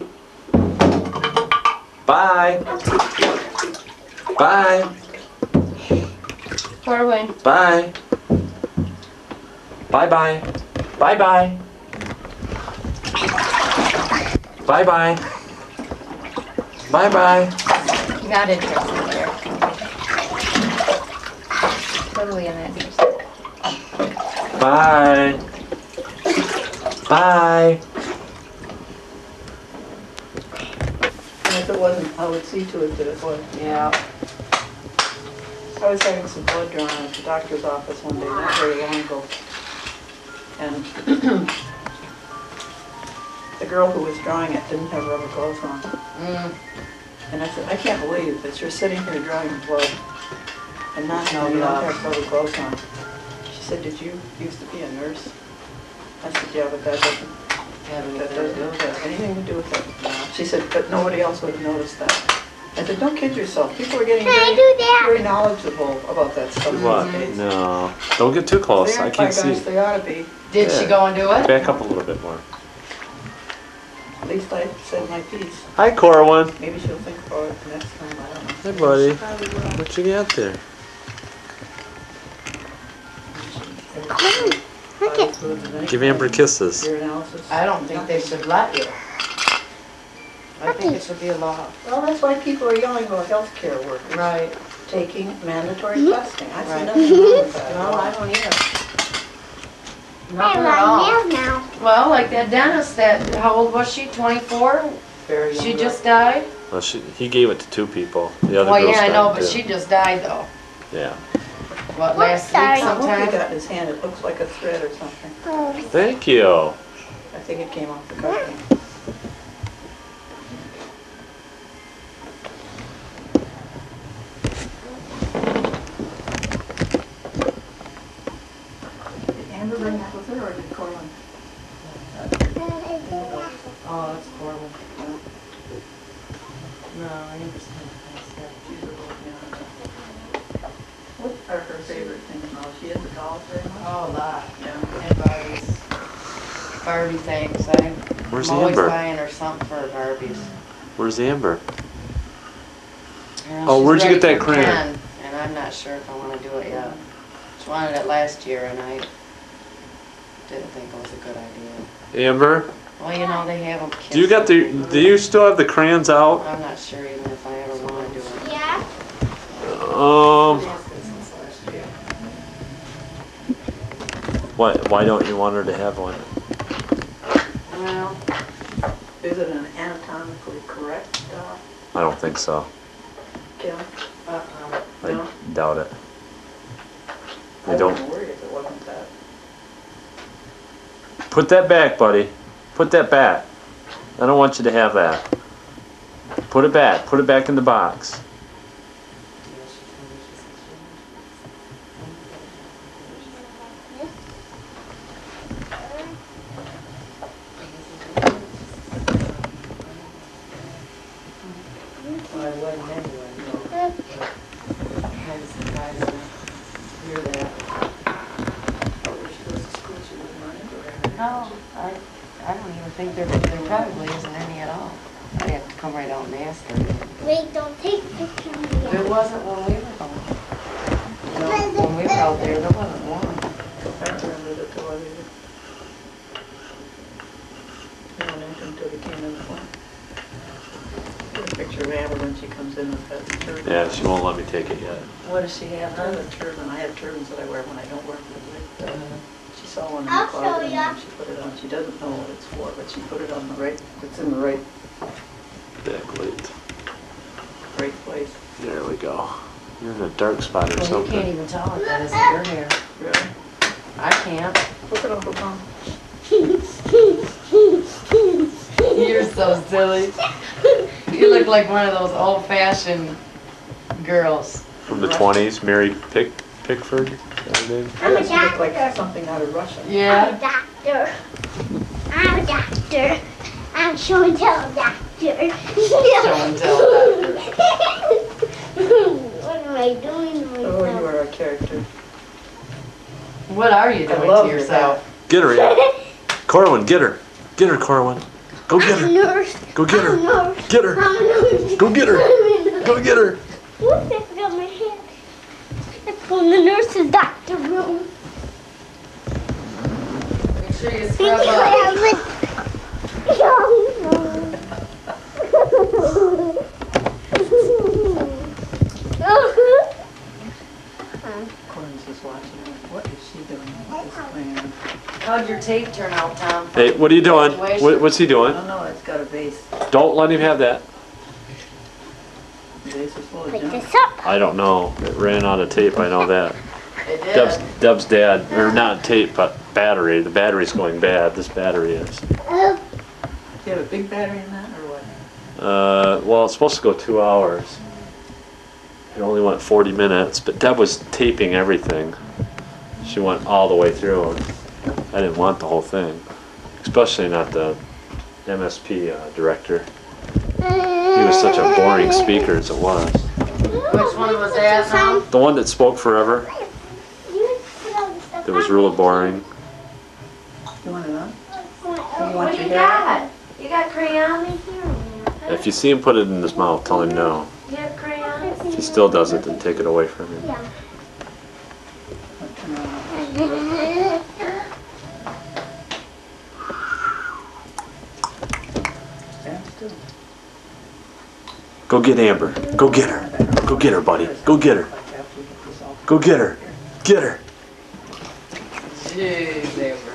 Bye. Bye. Corwin. Bye. Bye-bye. Bye-bye. Bye-bye. Bye-bye. Not interested there. Totally uninterested. Bye. Bye. And if it wasn't, I would see to it that it was. Yeah. I was having some blood drawn at the doctor's office one day, not very long ago. And the girl who was drawing it didn't have rubber gloves on. And I said, I can't believe that you're sitting here drawing blood and not know you don't have rubber gloves on. She said, did you used to be a nurse? I said, yeah, but that doesn't have anything to do with it. She said, but nobody else would have noticed that. I said, don't kid yourself. People are getting very knowledgeable about that stuff What? these days. No. Don't get too close. They I aren't, can't by see. gosh, they ought to be. Did she go and do it? Back up a little bit more. At least I said my piece. Hi, Corwin. Maybe she'll think about it next time, I don't know. Hey, buddy. What you got there? Look at. Give Amber kisses. Your analysis. I don't think they should let you. I think it should be a law. Well, that's why people are yelling about healthcare workers. Right. Taking mandatory testing. I see Right. nothing wrong with that. No, I don't either. I Nothing have at all. my nails now. Well, like that dentist, how old was she, 24? Very young She girl. just died? Well, he gave it to 2 people. The other Well, girls yeah, I know, died, but too. she just died though. Yeah. What, last week I hope he sometime? got in his hand. It looks like a thread or something. Thank you. I think it came off the carton. Did Amber bring that with her or did Corwin? Oh, that's horrible. No, I never seen that. She's a little young. What are her favorite things now? She has a doll very much? Oh, a lot. Yeah. And Barbies. Barbie things. Where's I'm always Amber? buying her something for her Barbies. Where's Amber? Yeah, Oh, she's where'd you ready get that for crayon? 10, and I'm not sure if I want to do it yet. She wanted it last year, and I didn't think it was a good idea. Amber? Well, you know, they have them. Do you got the? Do you still have the crayons out? I'm not sure even if I ever want to do it. Yeah? Why don't you want her to have one? Well, Is it an anatomically correct doll, I don't think so. Kim? I No? doubt it. I They don't. wouldn't worry if it wasn't that. Put that back, buddy. Put that back. I don't want you to have that. Put it back. Put it back in the box. well, I wouldn't anyway. No. Kind of surprised to hear that. No, I don't even think there probably isn't any at all. I'd have to come right out and ask her. Wait, don't take pictures of me. There wasn't when we were going. No, when we were out there wasn't one. I don't remember that there was either. No one entered until we came in the front. Get a picture of Amber when she comes in with that turban. Yeah, she won't let me take it yet. What does she have I on? have a turban. I have turbans that I wear when I don't work for the She saw one in the I'll show closet ya. and she put it on. She doesn't know what it's for, but she put it on the right, it's in the right Backlit. place. There we go. You're in a dark spot or Well, you something. can't even tell if that isn't your hair. Really? I can't. Look at Uncle Tom. You're so silly. You look like one of those old-fashioned girls. From the 20s, Mary Pickford. Is that her name? I'm a doctor. Look like something out of Russia. Yeah. I'm a doctor. I'm a doctor. I'm show and tell doctor. Show and tell doctor. What am I doing? Oh, you are a character. What are you doing to yourself? Get her, yeah. Corwin, get her. Get her, Corwin. Go get her. Nurse. Go get her. Nurse. Get her. Go get her. Go get her. Whoops, I forgot my hat. Let's go in the nurse's doctor room. Make sure you Thank scrub you, up. Corinne's just watching. What is she doing? What is going on? How'd your tape turn out, Tom? Hey, what are you doing? Graduation? What's he I doing? don't know. It's got a vase. Don't let him have that. The vase is full of Pick junk. this up. I don't know. It ran out of tape, I know that. It did. Deb's dad, or not tape, but battery. The battery's going bad. This battery is. Do you have a big battery in that, or what? Well, it's supposed to go 2 hours. It only went 40 minutes, but Deb was taping everything. She went all the way through, and I didn't want the whole thing, especially not the MSP director. He was such a boring speaker as it was. Which one was that now? The one that spoke forever. It was really boring. You want it on? What do you got? You got crayon in here? If you see him put it in his mouth, tell him no. You have crayons? If he still does it, then take it away from him. Stand still. Go get Amber. Go get her. Go get her, buddy. Go get her. Go get her. Get her. Jeez, Amber.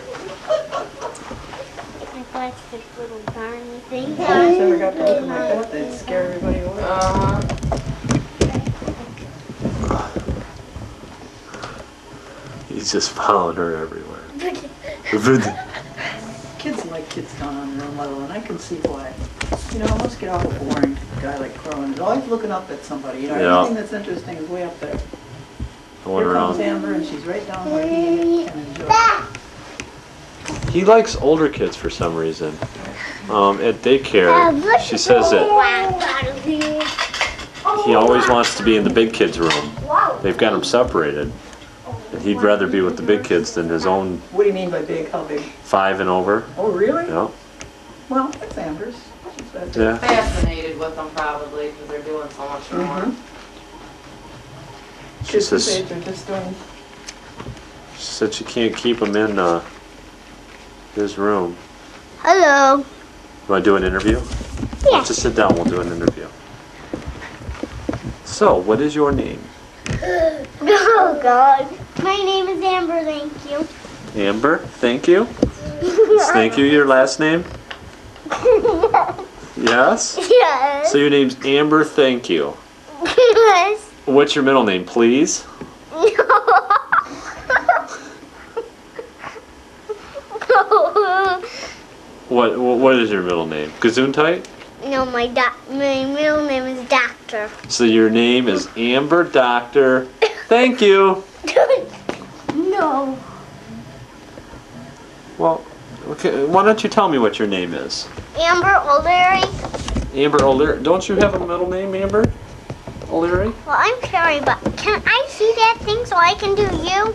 Like this little darny thing. If you ever got to looking like that, they'd scare everybody away. He's just following her everywhere. Kids like kids down on their own level, and I can see why. You know, it must get awful boring. A guy like Corwin is always looking up at somebody. You know, Yeah. everything that's interesting is way up there. Going Here comes around. Amber, and she's right down where he can enjoy. He likes older kids for some reason. At daycare, she says that he always wants to be in the big kids' room. They've got him separated. And he'd rather be with the big kids than his own What do you mean by big? How big? 5 and over. Oh, really? Yeah. Well, that's Amber's. She's better. Yeah. Fascinated with them probably because they're doing so much more. She Kids says, his age are just doing. she said she can't keep him in his room. Hello. You want to do an interview? Yes. Just sit down, we'll do an interview. So, what is your name? Oh God. My name is Amber, thank you. Amber, thank you. Is thank you your last name? Yes? Yes. So your name's Amber, thank you. Yes. What's your middle name, please? What is your middle name? Gesundheit? No, my middle name is Doctor. So your name is Amber Doctor. Thank you. No. Well, okay, why don't you tell me what your name is? Amber O'Leary. Amber O'Leary. Don't you have a middle name, Amber O'Leary? Well, I'm Carrie, but can I see that thing so I can do you?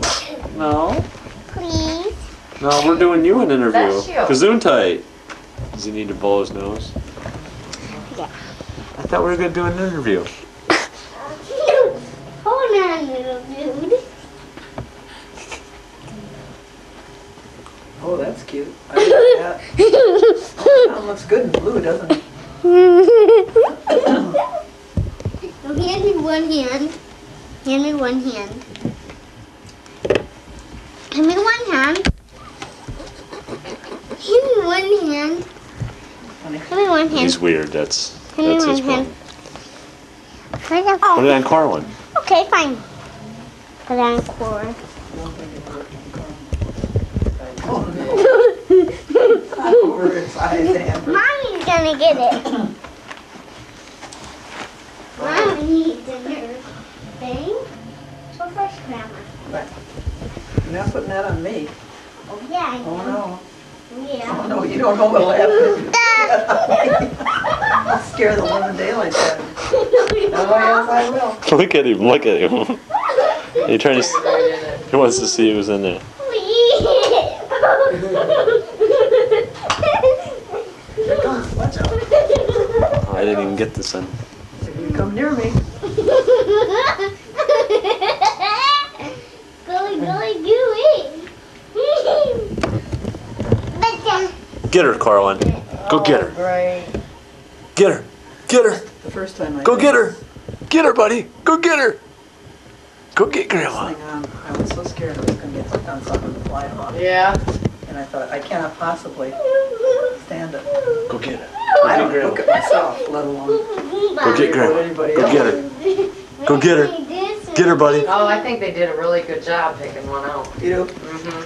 No. Please. No, we're doing you an interview. That's you. Gesundheit. Does he need to blow his nose? Yeah. I thought we were going to do an interview. Hold on, little dude. Oh, that's cute. I like that. Oh, that looks good in blue, doesn't it? So hand me one hand. Hand me one hand. Hand me one hand. Hand me one hand. Hand me one hand. He's weird. That's Hand me his one problem. hand. Put it Put it on Corwin. Okay, fine. Put it on cord. size, Amber. Mommy's gonna get it. Mommy needs the nerve thing. So first, Grandma. But you're not putting that on me. Oh, yeah, I Oh, know. no. Yeah. Oh, no, you don't know what'll happen. I'll scare the living daylights out of you. Oh, yes, I will. Look at him, look at him. He trying to, he wants to see who's in there. Here it comes. Watch out. Oh, I didn't even get this in. If you come near me. Gooey, gooey, gooey. Get her, Carlin. Go get her. Right. Get her. Get her. The first time I Go did get her. Get her, buddy. Go get her. Go get Grandma. this thing on, I was so scared I was going to get hooked on something to fly off. Yeah. And I thought, I cannot possibly stand it. Go get her. I don't look at myself, let alone Go get Grandma. anybody Go else. get her. Go get her. Get her, buddy. Oh, I think they did a really good job picking one out. You do? Mm-hmm.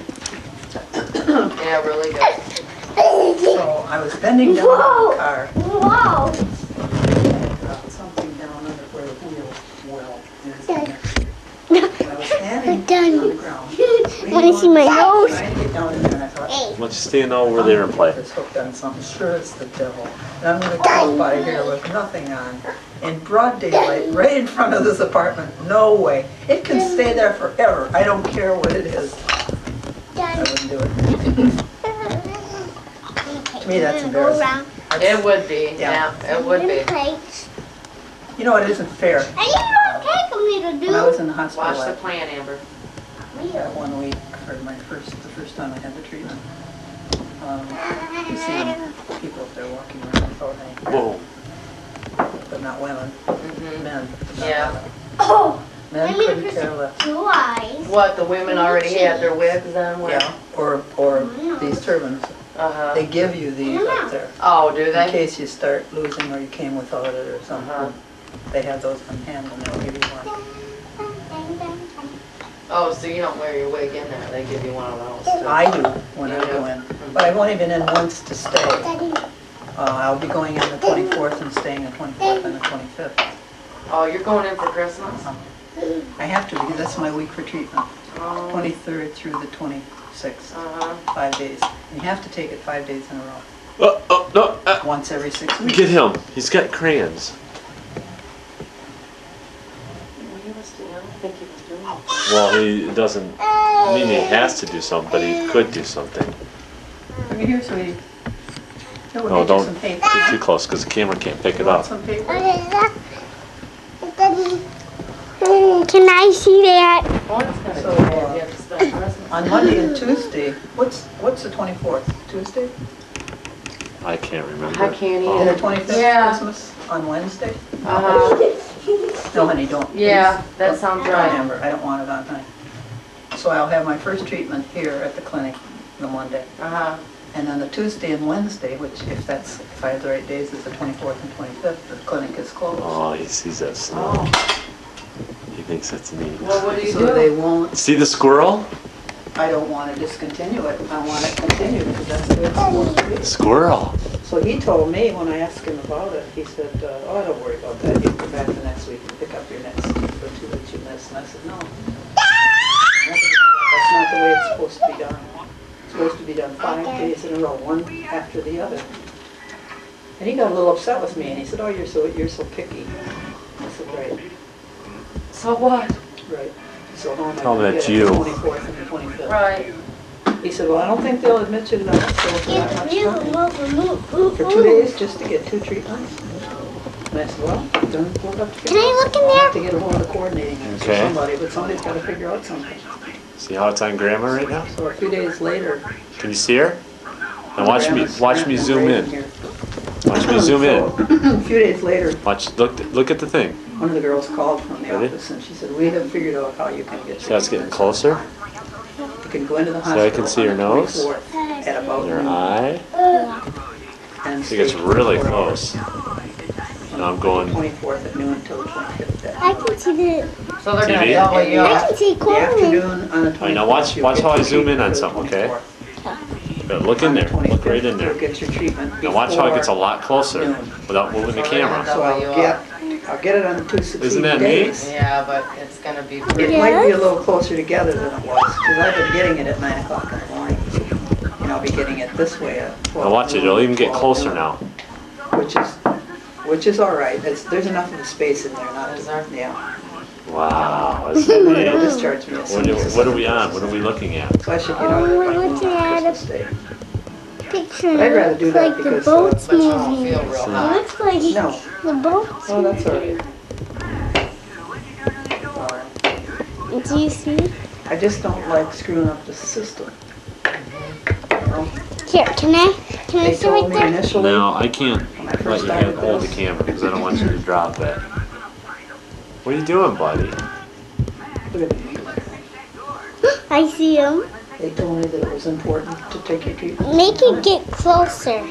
Yeah, really good. So I was bending down in the car. Whoa. Dropped something down under where the wheel well is. I was standing on the ground. Wanna see my nose? Trying to get down in there and I thought, Why don't you stand over there and play? it's hooked on something. Sure, it's the devil. And I'm going to come up out of here with nothing on. In broad daylight, right in front of this apartment. No way. It can stay there forever. I don't care what it is. I wouldn't do it. To me, that's embarrassing. It would be, yeah, it would be. You know, it isn't fair. And you don't take me to When I was do. in the hospital, Watch the plan, Amber. that 1 week, or the first time I had the treatment, you see people if they're walking around without any, Whoa. but not women, Mm-hmm. men. but not Yeah. women. Oh, Men I need couldn't to care less. two eyes. What, the women already had their wigs on? Yeah, or these turbans. Uh-huh. They give you these up there Oh, do in they? case you start losing or you came without it or something. Uh-huh. They have those on hand and they'll give you one. Oh, so you don't wear your wig in there, they give you one of those too. I do when You I do? go in, but I've only been in once to stay. Daddy. I'll be going in the 24th and staying the 24th and the 25th. Oh, you're going in for Christmas? I have to because that's my week for treatment. Oh. 23rd through the 26th, Uh-huh. 5 days. And you have to take it 5 days in a row, Oh, no. once every 6 weeks. Get him. He's got crayons. Well, he doesn't mean he has to do something, but he could do something. Come here, sweetie. No, No, don't be too close because the camera can't pick it up. Some paper. What is that? Daddy. Can I see that? So, on Monday and Tuesday, what's the 24th? Tuesday? I can't remember. I can't And the either. 25th, Yeah. Christmas on Wednesday? Uh-huh. No, honey, don't. Yeah, please. that sounds Don't, right. Amber, I don't want it on, honey. So I'll have my first treatment here at the clinic the Monday. Uh-huh. And then the Tuesday and Wednesday, which if I have the right days, is the 24th and 25th, the clinic is closed. Oh, he sees that snow. Oh. He thinks that's neat. Well, what do you So they do? won't, See the squirrel? I don't want to discontinue it, I want it continued because that's the way it's supposed to be. Squirrel. So he told me when I asked him about it, he said, oh, don't worry about that, you can come back the next week and pick up your next, the 2 weeks you missed. And I said, no. That's not the way it's supposed to be done. It's supposed to be done 5 days in a row, one after the other. And he got a little upset with me and he said, oh, you're so picky. I said, right, So what? right. So how am I Tell gonna that's get it you. the 24th and the 25th? Right. He said, well, I don't think they'll admit you to the hospital for that much time. For 2 days just to get 2 treatments? And I said, well, then we'll have to Can I look in we'll have to there? get a hold of the coordinating Okay. somebody, but somebody's got to figure out something. See how it's on Grandma right now? So a few days later. Can you see her? And watch me Grandma's zoom right in. here. Watch me zoom in. A few days later, Watch. Look at the thing. one of the girls called from the Ready? office and she said, we have figured out how you can get See how it's getting treatment. closer? You can go into the See how hospital I can see her on the nose? 24th at about Her noon eye. and It gets stay really 4 hours. close. Now I'm going. 24th at noon until the 25th. I can see the. So they're gonna TV? double you I up. can see The corn. afternoon on the 24th. Alright, now watch you'll how get I your zoom in on treatment something, till the okay? 24th. Good, look in there. Look right in there. You'll get your treatment Now watch how it gets a before lot closer noon. without moving the camera. So I'll get it on the 2 succeeding Isn't that days. Yeah, but it's gonna be It pretty. might be a little closer together than it was, because I've been getting it at 9 o'clock in the morning. And I'll be getting it this way at 12. Now watch it, it'll even get closer now. Which is all right. There's enough of the space in there, not Is to, there? yeah. Wow, that's They'll amazing. discharge me as soon as What are we on? What are we looking at? So I should get out there by noon on Christmas Day. Picture But I'd rather do that like the because, boats But you won't moving. feel real It hot. looks like No. the boats. Oh, that's all right. Do you see? I just don't like screwing up the system. Here, can I They sit right told me there? initially, No, I can't when I let first your hand started hold the this, camera because I don't want you to drop it. What are you doing, buddy? look at the- I see him. they told me that it was important to take your treatment. Make it get closer.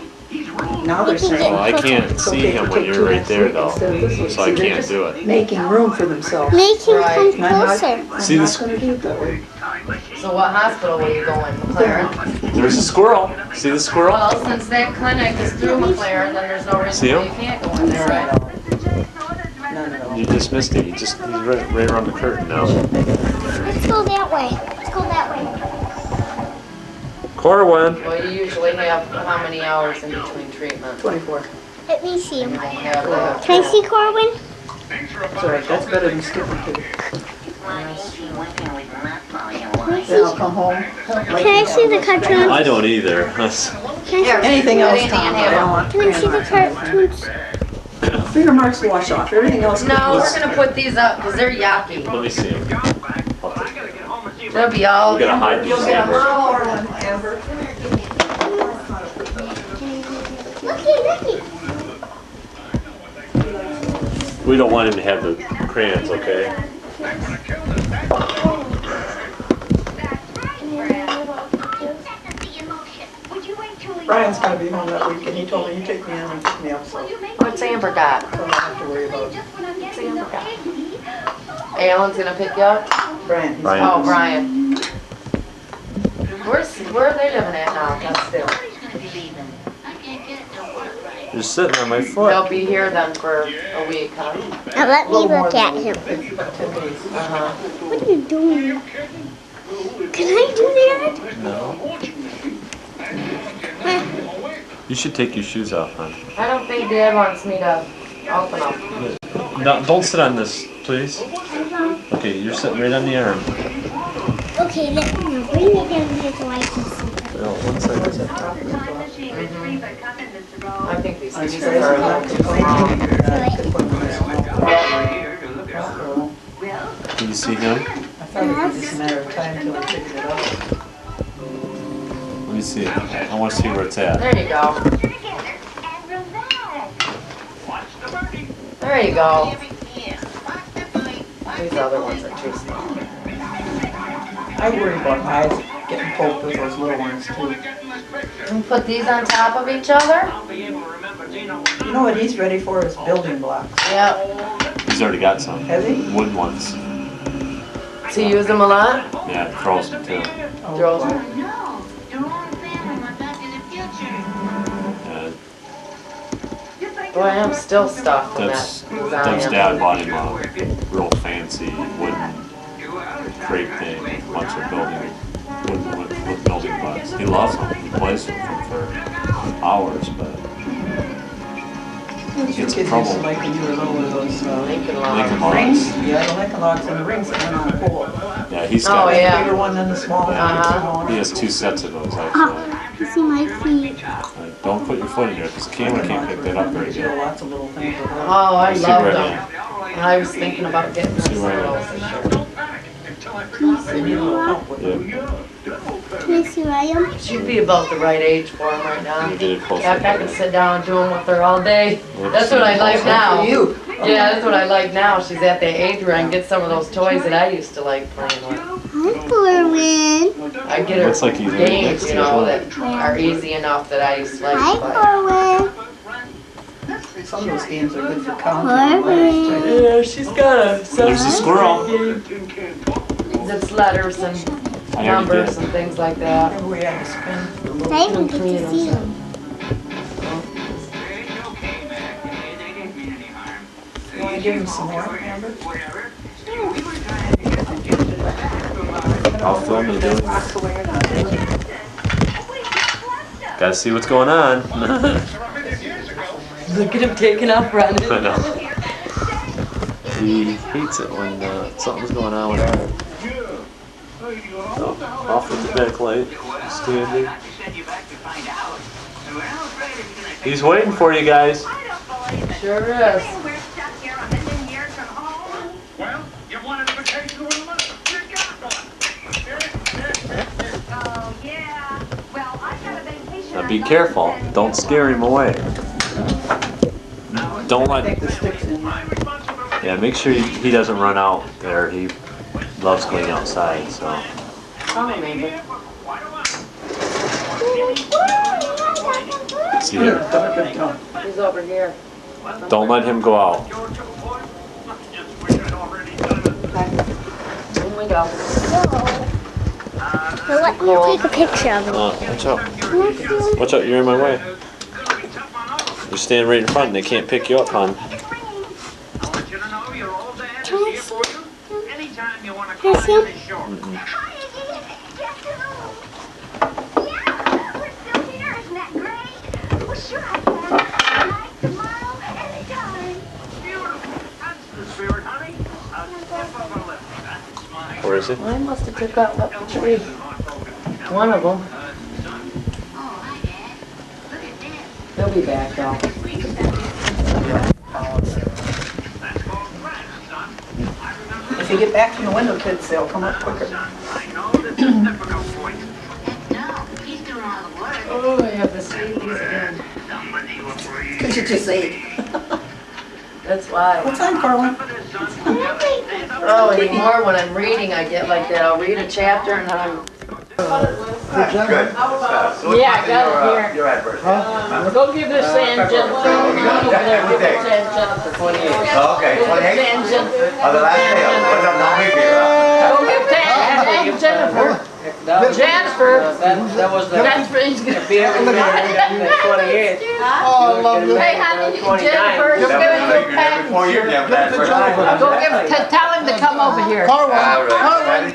Now they're saying. Well, I can't it's see okay him to when take you're 2 right next there, week though, instead of this week. so I See, they're can't just do it. Making room for themselves. Make him Right. come And I'm not- closer. See I'm this- not gonna do it that way. So what hospital will you go in, McLaren? There's a squirrel. See the squirrel? Well, since that clinic is through McLaren, then there's no See reason why him? you can't go in there, right? None at all. You just missed it. He's right around the curtain now. Let's go that way. Let's go that way. Corwin. Well, you usually have how many hours in between treatment? 24. Let me see him. You don't have that. Can I see Corwin? That's all right. That's better than skipping to. Can I Then see? I'll come home. Can I see the cartoons? I don't either. Can I see, Anything else, Anything Tom, in I here. don't want. can I see the cartoons? Finger marks wash off. Everything else. No, we're gonna put these up because they're yucky. Let me see him. They'll be all. We gotta hide these. You'll get them all over. Amber. Looky. We don't want him to have the crayons, okay? Brian's gonna be home that week, and he told me he'd take me in and pick me up, so What's Amber got? I don't have to worry about it. What's Amber got? Alan's gonna pick you up? Brian. he's- Brian. Oh, Brian. Where are they living at now? Upstairs. You're sitting on my They'll foot. be here then for a week, huh? Now let me look at him. Uh-huh. What are you doing? Can I do that? No. You should take your shoes off, hon. I don't think Dad wants me to open them. No, don't sit on this, please. Okay, you're sitting right on the arm. Okay, now bring it down here so I can see. No, one second. I think these I pieces said, are a I'm little not too small. complaining. I could put them in a small bottle. Can you see him? I thought it was just a matter of time till I figured it out. Let me see. I want to see where it's at. There you go. There you go. These other ones are too small. I worry about eyes getting poked with those little ones too. And put these on top of each other? You know what he's ready for is building blocks. Yep. He's already got some. Has he? Wooden ones. So you use them a lot? Yeah, throws them too. Throws them? Uh, Boy, I'm still stuffed from Deb's, that Deb's lasagna. dad bought him a real fancy wooden crate thing, with a bunch of with building blocks. He loves them. He plays with them for hours, but he gets in Kids trouble. used to like when you were little with those Lincoln Lincoln Logs. rings. logs. Yeah, the Lincoln logs and the rings that went on a pole. Yeah, he's Oh, got. yeah. The bigger one than the small one. Uh-huh. He has 2 sets of those actually. You see my feet. Don't put your foot in there because the camera can't pick that up very good. Lots of little things. Oh, I See love where them. I was thinking about getting them See some where of I those this year. Can you see where I am? Yeah. Can you see where I am? She'd be about the right age for them right now. You get it closer. Heck, I can sit down and do them with her all day. Let's That's what see. I like now. For you. Yeah, that's what I like now. She's at the age where I can get some of those toys that I used to like playing with. Hi, Corwin. I get her Looks like he's right games, next you to know, you. that are easy enough that I used to like Hi, to play. Corwin. Some of those games are good for counting. Corwin. Yeah, she's got a There's a squirrel. It's letters and I already numbers did. and things like that. Remember we had to spin. I even get to see him. You want to give him some more, Amber? I'll film you doing it. Walk away or not. Gotta see what's going on. Look at him taking off running. I know. He hates it when something's going on with Art. So, off with the backlight, standing. He's waiting for you guys. Sure is. Well, you wanted a vacation over the month. You got one. Oh, yeah. Well, I've got a vacation. Now be careful. Don't scare him away. Don't let. Yeah, make sure he doesn't run out there. He loves going outside. So. See there. He's over here. Don't let him go out. In we go. Now let me take a picture of him. Watch out. Watch out, you're in my way. You're standing right in front and they can't pick you up, hon. Can I see him? Where is he? Well, I must have took out that tree. One of them. He'll be back though. If you get back from the window, kids, they'll come up quicker. Oh, I have to see these again. Because you just ate. That's why. What time, Carlin? Oh, anymore when I'm reading, I get like that. I'll read a chapter and I'm. Good. Yeah, I got it here. Your adverse. Go give this to Aunt Jennifer. Over there, give it to Aunt Jennifer. 28. Oh, okay, Give it to 28? Aunt Jennifer. Oh, the last day. What's up, no big deal. Go give it to Aunt Jennifer. Jennifer. That's for he's gonna be able to 28. Oh, I love you. Hey, honey, Jennifer, give it to a package. Before you have that first. Go give it, tell him to come over here. All right.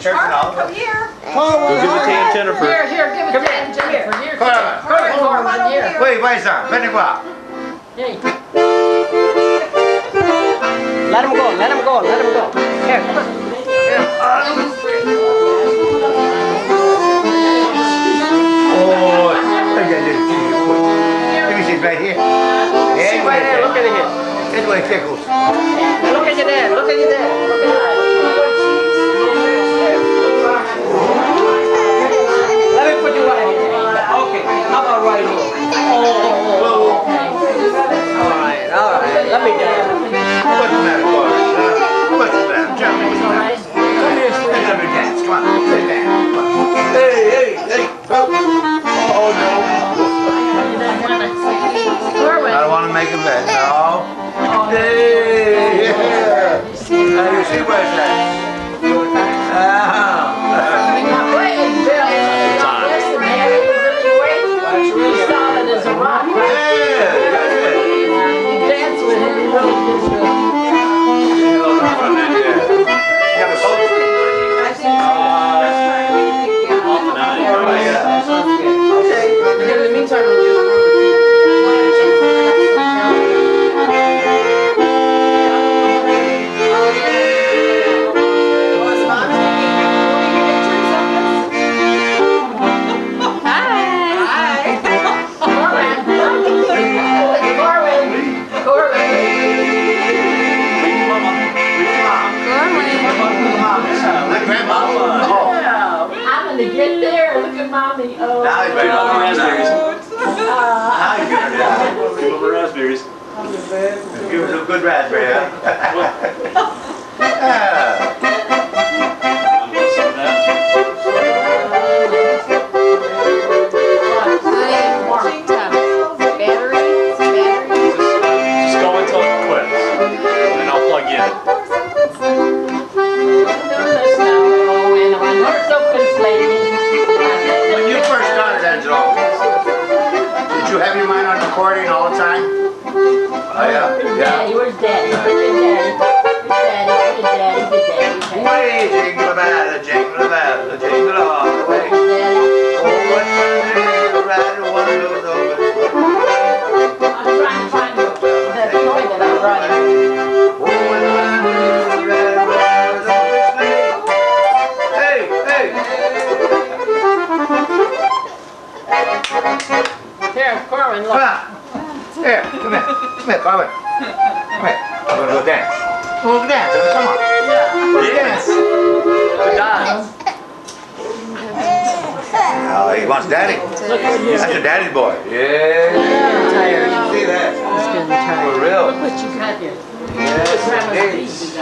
Church and all. Come here. Go give it to Aunt Jennifer. Here, give it to Aunt Jennifer. Here, Corwin, here. Wait, ça. Venez qua. Hey. Let him go, let him go, let him go. Here. Oh, look at this. Let me see right here. See right there, look at it here. That's what it tickles. Look at your dad, look at your dad. Look at that. Let me put you right here. Okay, how about right here? Oh. All right, let me down. What's the matter, boy? What's the matter? Tell me what's the matter. Come here, let me dance. Come on, sit down. Hey. Oh, no. I don't want to make a mess, no. Hey, yeah. Now you see where's that? Solid as a rock. Dance with him, he really gets good. In the meantime, we'll use I'm gonna get there. Look at mommy. Oh. Now he's been over raspberries. Now he's gonna Give him raspberries. give him some good raspberry, huh? Just go until it quits. And then I'll plug you in. So conflated. recording all the time? Oh, yeah. Daddy, where's Daddy? Where's Daddy? Where's Daddy? Where's Daddy? Way, jingle bell, jingle all the way. Oh, what fun it is to ride one of those open I'm trying to find that toy that I brought him. Oh, what fun it is to ride one of those open sleigh. Hey, hey. Here, Corwin, look. Come on. Here, come here, Carmen. Come here. I'm gonna go dance. We'll go dance. Come on. Yes. Dance. Oh, he wants daddy. Look at you. That's your daddy's boy. Yeah. Tired. See that? He's getting tired. For real. Look what you got here. Yes, Grandma's it beads is. you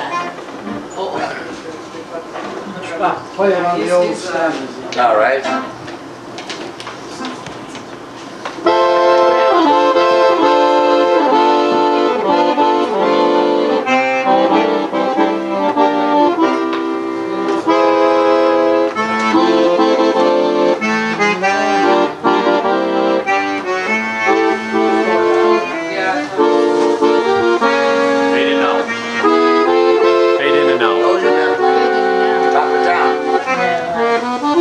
got. Play it on the old standards. All right. Fade in and out. Fade in and out. Top of town.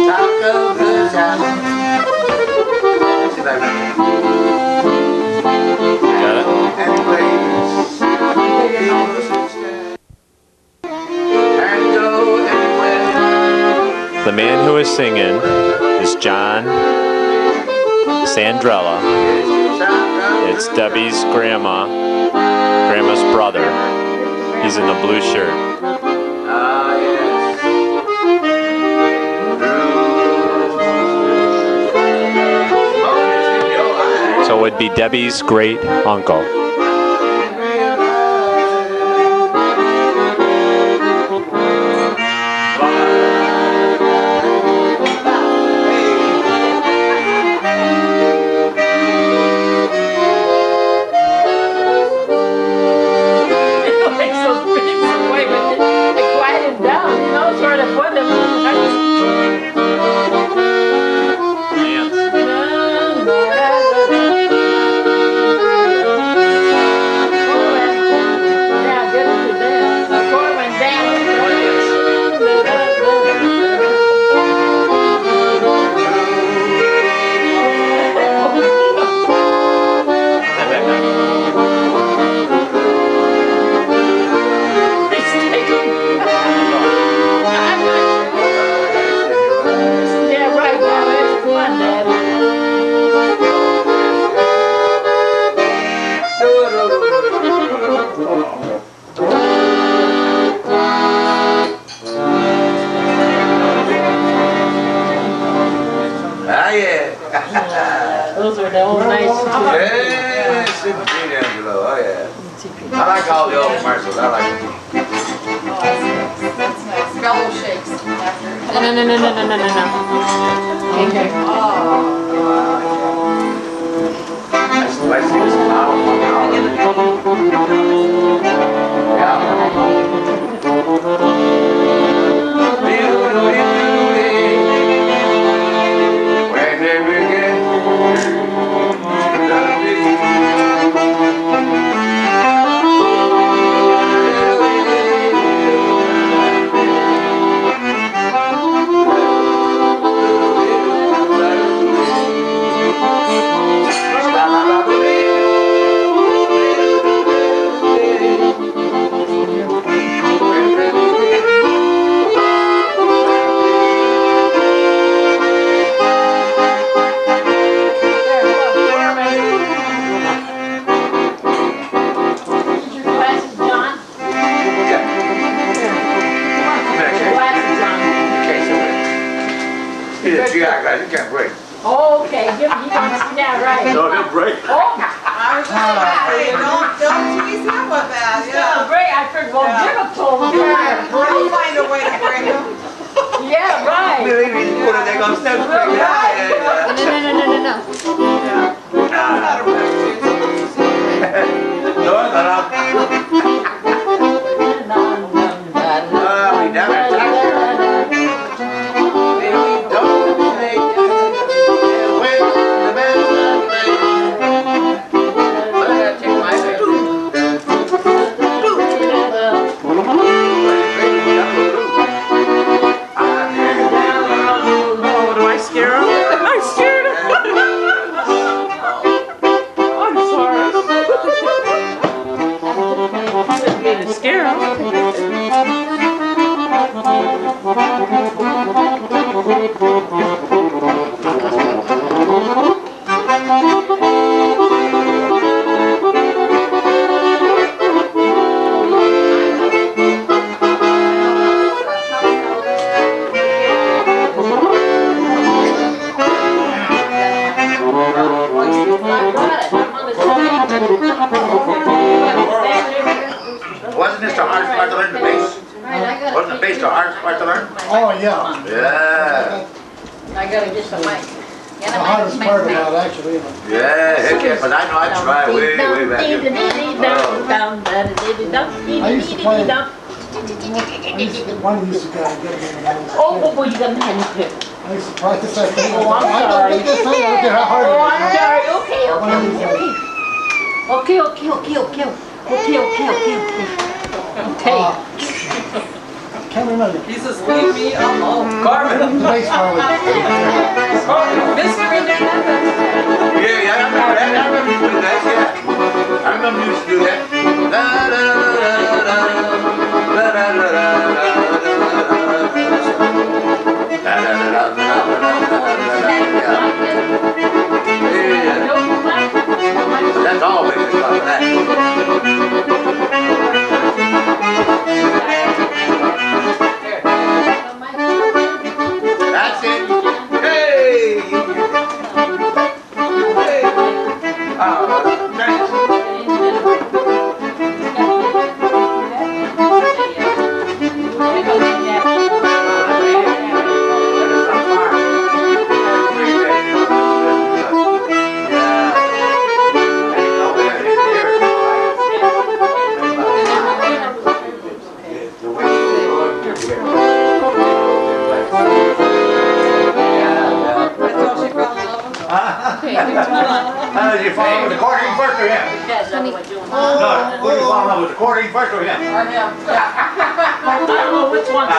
Top of the town. See if I remember. Got it? Anyways. And go anywhere. The man who is singing is John Sandrella. It's Debbie's grandma's brother. He's in the blue shirt. Ah, yes. So it would be Debbie's great uncle. Like so big, wait, but they quiet him down, you know, sort of put him. Yeah, get him to dance. Corwin Yeah, right now, it's fun, Daddy. Ah, yeah. Those are the old nice. Yes, indeed, Angelo. Oh, yeah. I like all the old commercials. I like them. That's nice. Bellow shakes after. No. Okay. That's the way she was when they begin Glasses, John? He's a GI guy, you can't break. Oh, okay, give him, yeah, right. No, he'll break. Oh, Don't tease him with that, yeah, great, I figured, well, give it to him. We'll find a way to break him. Yeah, right. They're gonna step Wasn't this the hardest part to learn, the bass? Wasn't the bass the hardest part to learn? Oh, yeah. Yeah. I gotta get the mic. The hardest part about actually. Yeah, heck yeah, but I know I tried way back here. I used to play. One used to get Oh, boy, you got a hand too. I used to practice that thing. Oh, I'm I don't sorry. think this time I don't care how hard Oh, it I'm is. sorry. Okay. Okay. Can't remember. He's just leave me alone. Carmen. The bass part was. Mr. Independent. Yeah, I remember that. I remember you doing that, yeah. I remember you used to do that. Da da da da da da da da that's all we can talk about that. That's it. Hey! Hey! Thanks. Did you fall in with the quartering first or him? No, who you fall in love with, the quartering first or him? I don't know which one's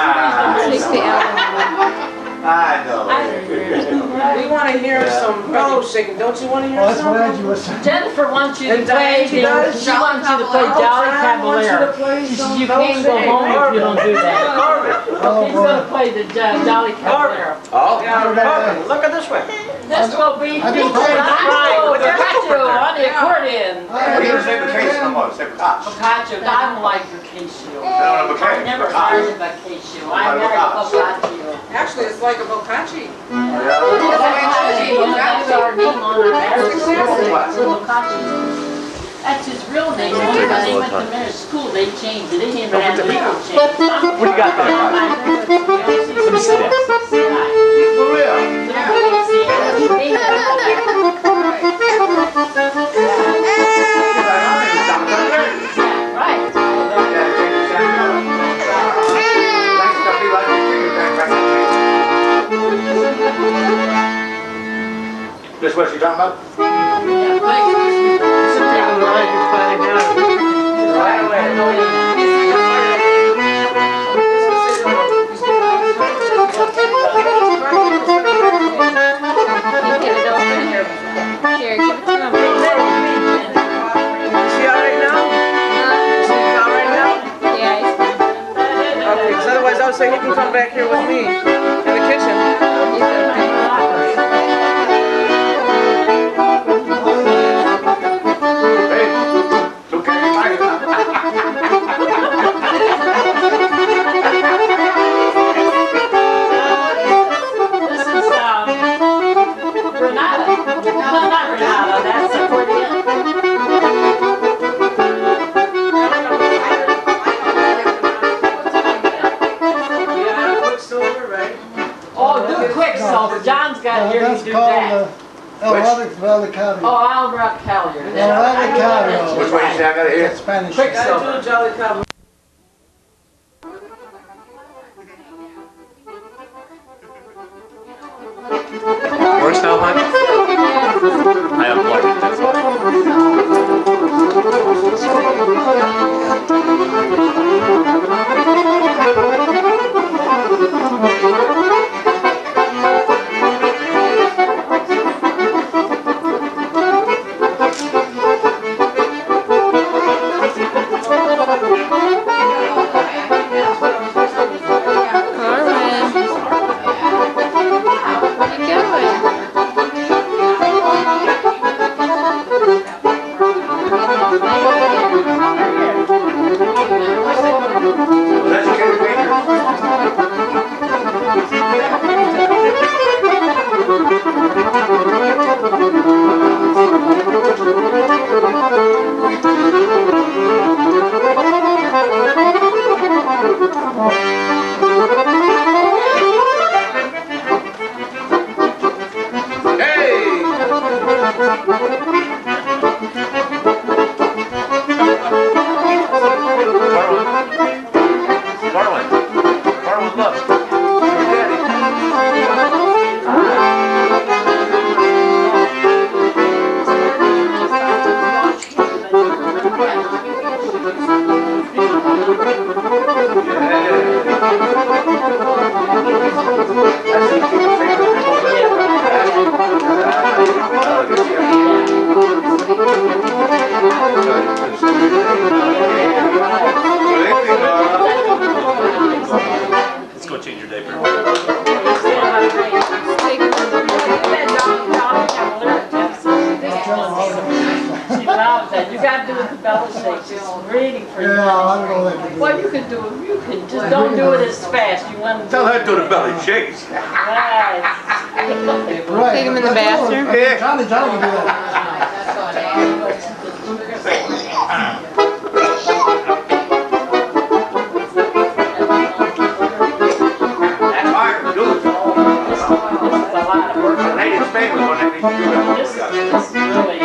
I know. We want to hear some bellow shaking. Don't you want to hear Oh, that's some? what Angie was saying. Jennifer wants you to And play. Diane, she does? She wants you to play Jolly Cavalier. She says you can't go home if you don't do that. He's gonna play the Jolly Cavalier. Oh. Carmen, look at this way. This will be I didn't play it. Picacho on the accordion. We don't say vacation no more, say vacation. Picacho, I don't like Picacho. No, no, I never married Picacho. I married Picacho. Actually, it's like a boccacci. That's our name on our marriage. That's his real name. When they went to marriage school, they changed it. They didn't even have legal change. What do you got there? Let me see that. For real? This what you talking about? Otherwise, I would say he can come back here with me in the kitchen. John's got here to do called that. Albert Vallecano. Oh, Albert Callier. Vallecano. Which one you say I gotta hear? Spanish. Quicksilver. Jolly Cavalier. Works now, hon? I unplugged it, that's all. Carmen, look. Your daddy. Let's go change your diaper. She loves that. You got to do it with the belly shake. She's reading for you. Yeah, I don't know. Well, you can do it. You can just don't do it as fast. You want to Tell her to do the belly shakes. Right. Take him in the bathroom? Yeah. Johnny can do that. That's hard, do it. The lady in Spain was going to make you do that. This is really,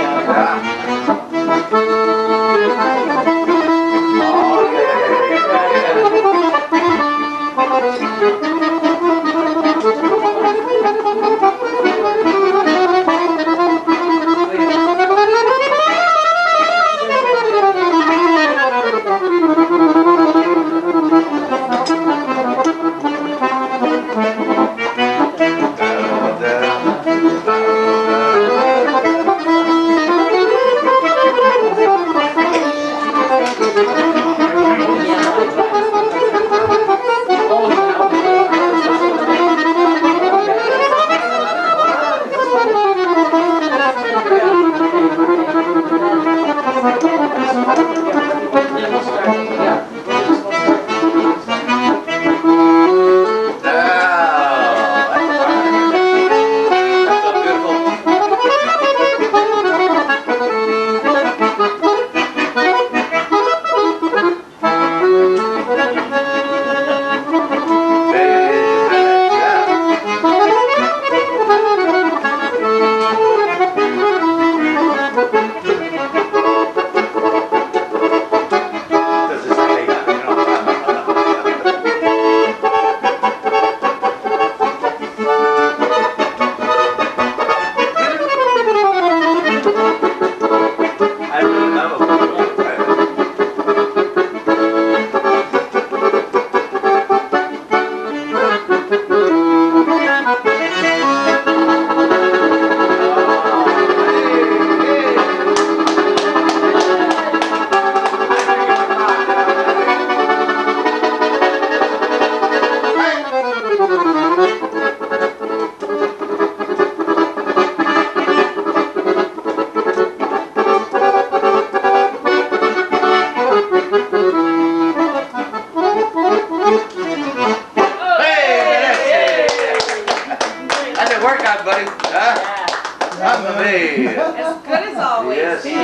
As good as always. Yes, yeah,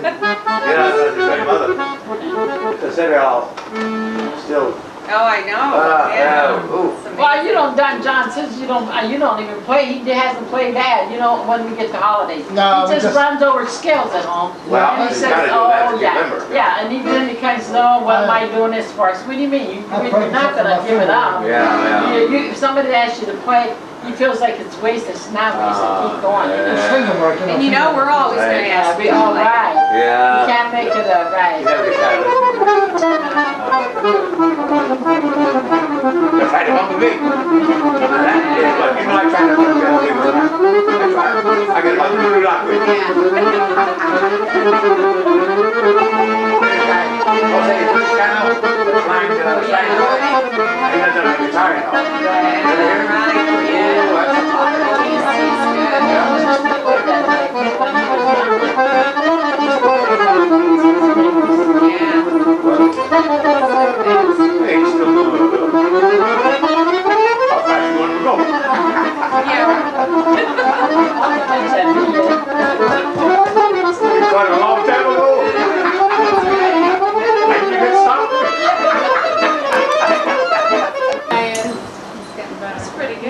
that's your mother. Consider all still. Oh, I know. Well, you don't, John, since you don't even play, he hasn't played that, when we get to holidays. No, he just runs over skills at home. Well, and he you says, gotta do that to yeah, remember. yeah, and then he kind of says, oh, what am I doing this for? I said, what do you mean? You're not going to give it up. Yeah. If somebody asks you to play, he feels like it's wasted. It's not wasted. Keep going. And we're always going to ask Be all right. Yeah. You can't make it up, right? You never get tired of They're trying to bump me. That is what you know. I try to bump me. I get about 2 o'clock. I'll say this guy now. Flying to the other side. He doesn't retire now.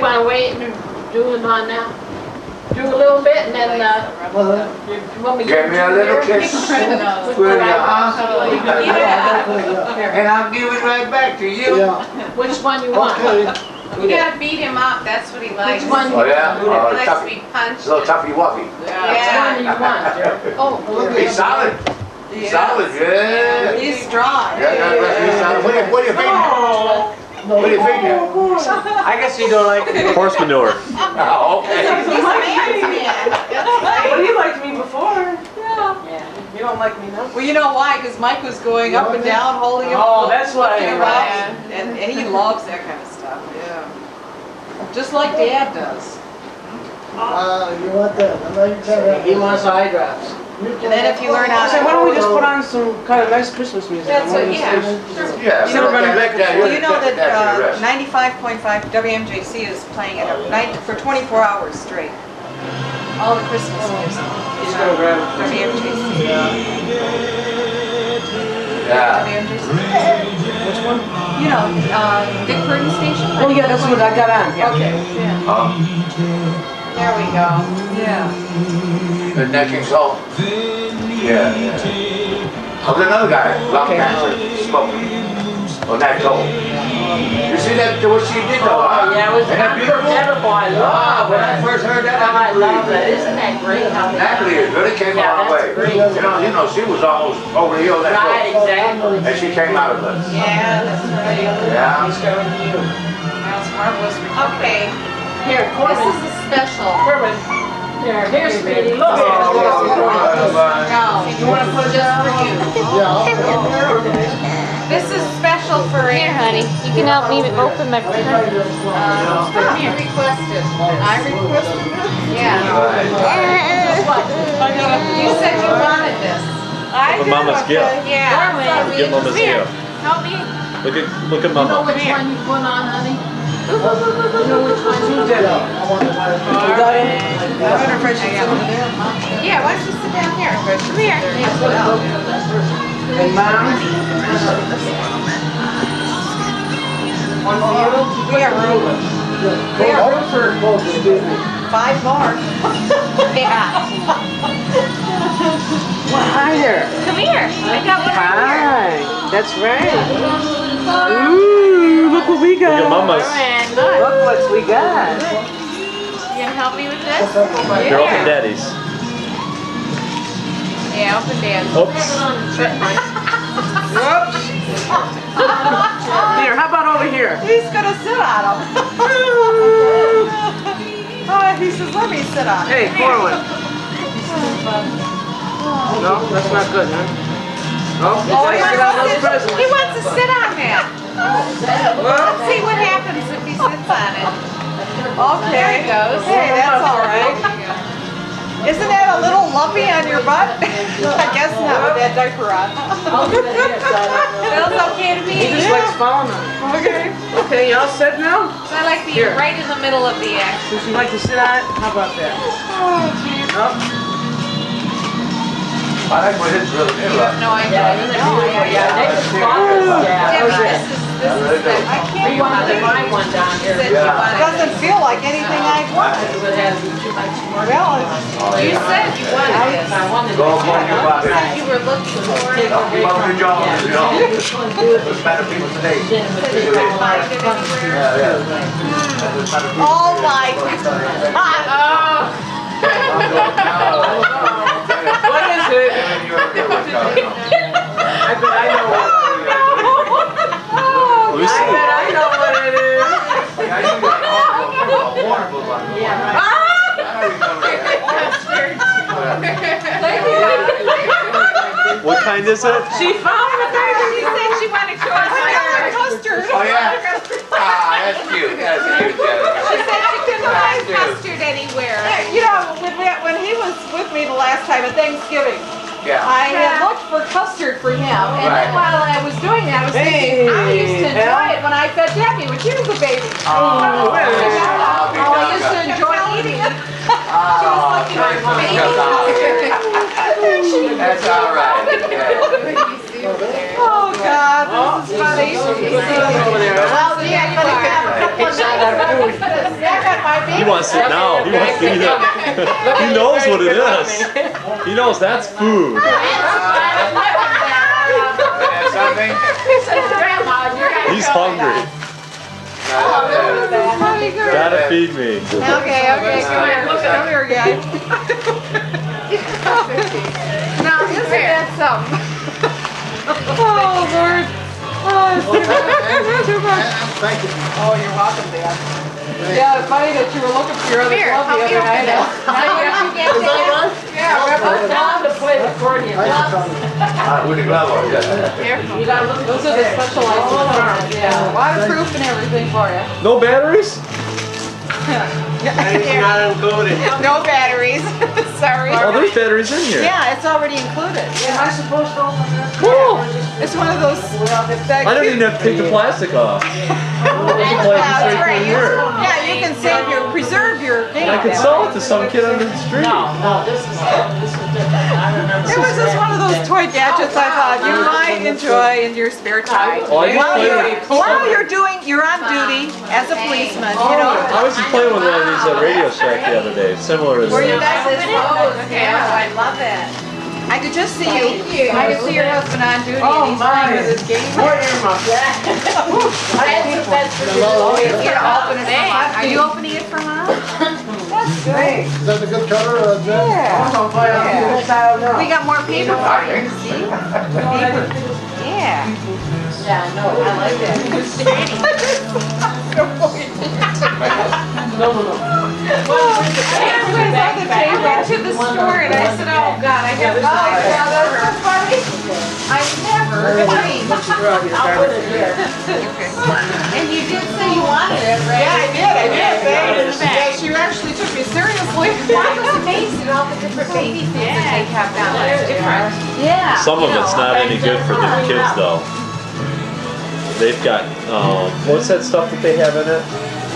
Want to wait and do it on now? Do a little little bit and then, you want me to Give me a little kiss. Will ya, huh? Yeah. And I'll give it right back to you. Which one you want? You gotta beat him up, that's what he likes. Which one you Oh, yeah? He Oh, likes to toughy. be punched. A little toughy wuffy. Which one do you want, Jerry? Oh, He's solid. Yes. Solid, yeah. He's strong. He's solid. What do you think? What do you think? I guess you don't like me. Horse manure. Oh, okay. He's a man's man. Well, you liked me before. Yeah. You don't like me now? Well, you know why? Because Mike was going up and down, holding him. Oh, that's why. looking around, and he loves that kind of stuff. Yeah. Just like Dad does. You want that? He wants eye drops. And then if you learn how I said, to... why don't we just put on some kind of nice Christmas music? That's what, yeah. Yeah, You know, you know that 95.5 WMJC is playing it at night for 24 hours straight. All the Christmas music. He's gonna grab it. WMJC. Yeah. WMJC. Which one? You know, Dick Burton Station? Oh yeah, that's what I got on. Yeah. Okay, yeah. There we go. Yeah. The Nat King Cole. Yeah, yeah. Oh, there's another guy, lung cancer, smoking. Oh, Nat Cole. You see that, what she did though? Oh, yeah, it was Isn't that beautiful? unforgettable. I love When I first heard that, I I love couldn't it. believe Isn't that great how they Natalie really came a Yeah, long way. that's great. You know, she was almost over the hill that Right, way. exactly. And she came out of it. Yeah, that's right. Yeah. He's showing you. That's marvelous. Okay. Here, This Corbin. is a special. Corbin. Here, Speedy. Look Oh, No, you want to put it just for you. This is special for Here, honey. You can help me open my present. I requested. I requested this? Yeah. You said you wanted this. I Look at did, Mama's okay. gift. Yeah. Get Mama's gift. Help me. Look at You know Mama. which one you put on, honey? You know which one you did? Yeah, why don't you sit down here? Come here. And Mom? One for you? We have room. We have room for 5 more. Yeah. Well, hi there. Come here. I got one right here. Hi. That's right. Ooh, look what we got. Look at Mama's. Look what we got. You gonna help me with this? Here, open Daddy's. Yeah, open Dad's. Oops. Whoops. Here, how about over here? He's gonna sit on him. He says, let me sit on him. Hey, Corwin. No, that's not good, huh? No? He wants to sit on that. Let's see what happens if he sits on it. Okay. There he goes. Hey, that's all right. Isn't that a little lumpy on your butt? I guess not with that diaper on. Feels okay to me. He just likes following them. Okay. Okay, y'all set now? So I like to be Here. right in the middle of the action. Since you like to sit on it, how about that? Oh, geez. No? I like what his really You have no idea. Yeah, isn't it beautiful? Yeah, they just bought this. Yeah, but Yeah. this is, I can't. We wanted to buy one down here. Said you wanted it. Doesn't feel like anything I want. It has too much more. Well, you said you wanted this. I wanted Go to home, your pocket. You were looking for it. Don't keep up with your jaw, you know. What's better people today? Said you couldn't find it anywhere. Yeah. Oh my God. What is it? I bet I know what it is. I bet I know what it is. What kind is it? She found it. She said she wanted custard. Oh, yeah? Ah, that's cute. That's cute, Jennifer. She said she couldn't find custard anywhere. You know, when he was with me the last time at Thanksgiving, Yeah. I had looked for custard for him, and Right. then while I was doing that, I was thinking, I used to enjoy it when I fed Debbie when she was a baby. Oh, I used to enjoy eating it. Oh, that's all right. Yeah. Oh, God, this is funny. Well, yeah, but if you have a couple of minutes, snack on my baby. He wants it now. He wants to eat it. He knows what it is. He knows that's food. He's hungry. Gotta feed me. Okay, come here. Come here, guy. Now, isn't that something? Oh, Lord. Oh, it's too much. Thank you. Oh, you're welcome, Dad. Yeah, it's funny that you were looking for your other glove the other night. Is that right? Yeah, remember? Tell him to play the accordion. With the glove on, yeah. You gotta look. Those are the specialized ones. Yeah, waterproof and everything for you. No batteries? Not included. No batteries. Sorry. Oh, there's batteries in here. Yeah, it's already included. Am I supposed to open this? Cool. It's one of those. I didn't even have to take the plastic off. That's right. Yeah, you can save your, preserve your game. I could sell it to some kid on the street. No, this is different. I remember. It was just one of those toy gadgets I thought you might enjoy in your spare time. Oh, I just While you're on duty as a policeman, you know. I was just playing with one of these at Radio Shack the other day, similar to Were you this. guys okay, I love it. I could just see you. I could see your husband on duty and he's playing with his game. I think that's for Are you opening it for mom? That's great. Is that the good color or that? Yeah. We got more paper for you. See? Paper. Yeah. Yeah, no, I like that. No. I went to the store and I said, oh God, I have I never. I'll put it here. And you did say you wanted it, right? Yeah, I did. Yes, you actually took me seriously. I was amazed at all the different baby things that they have down there. It's different. Yeah. Some of it's not any good for the kids though. They've got, what's that stuff that they have in it?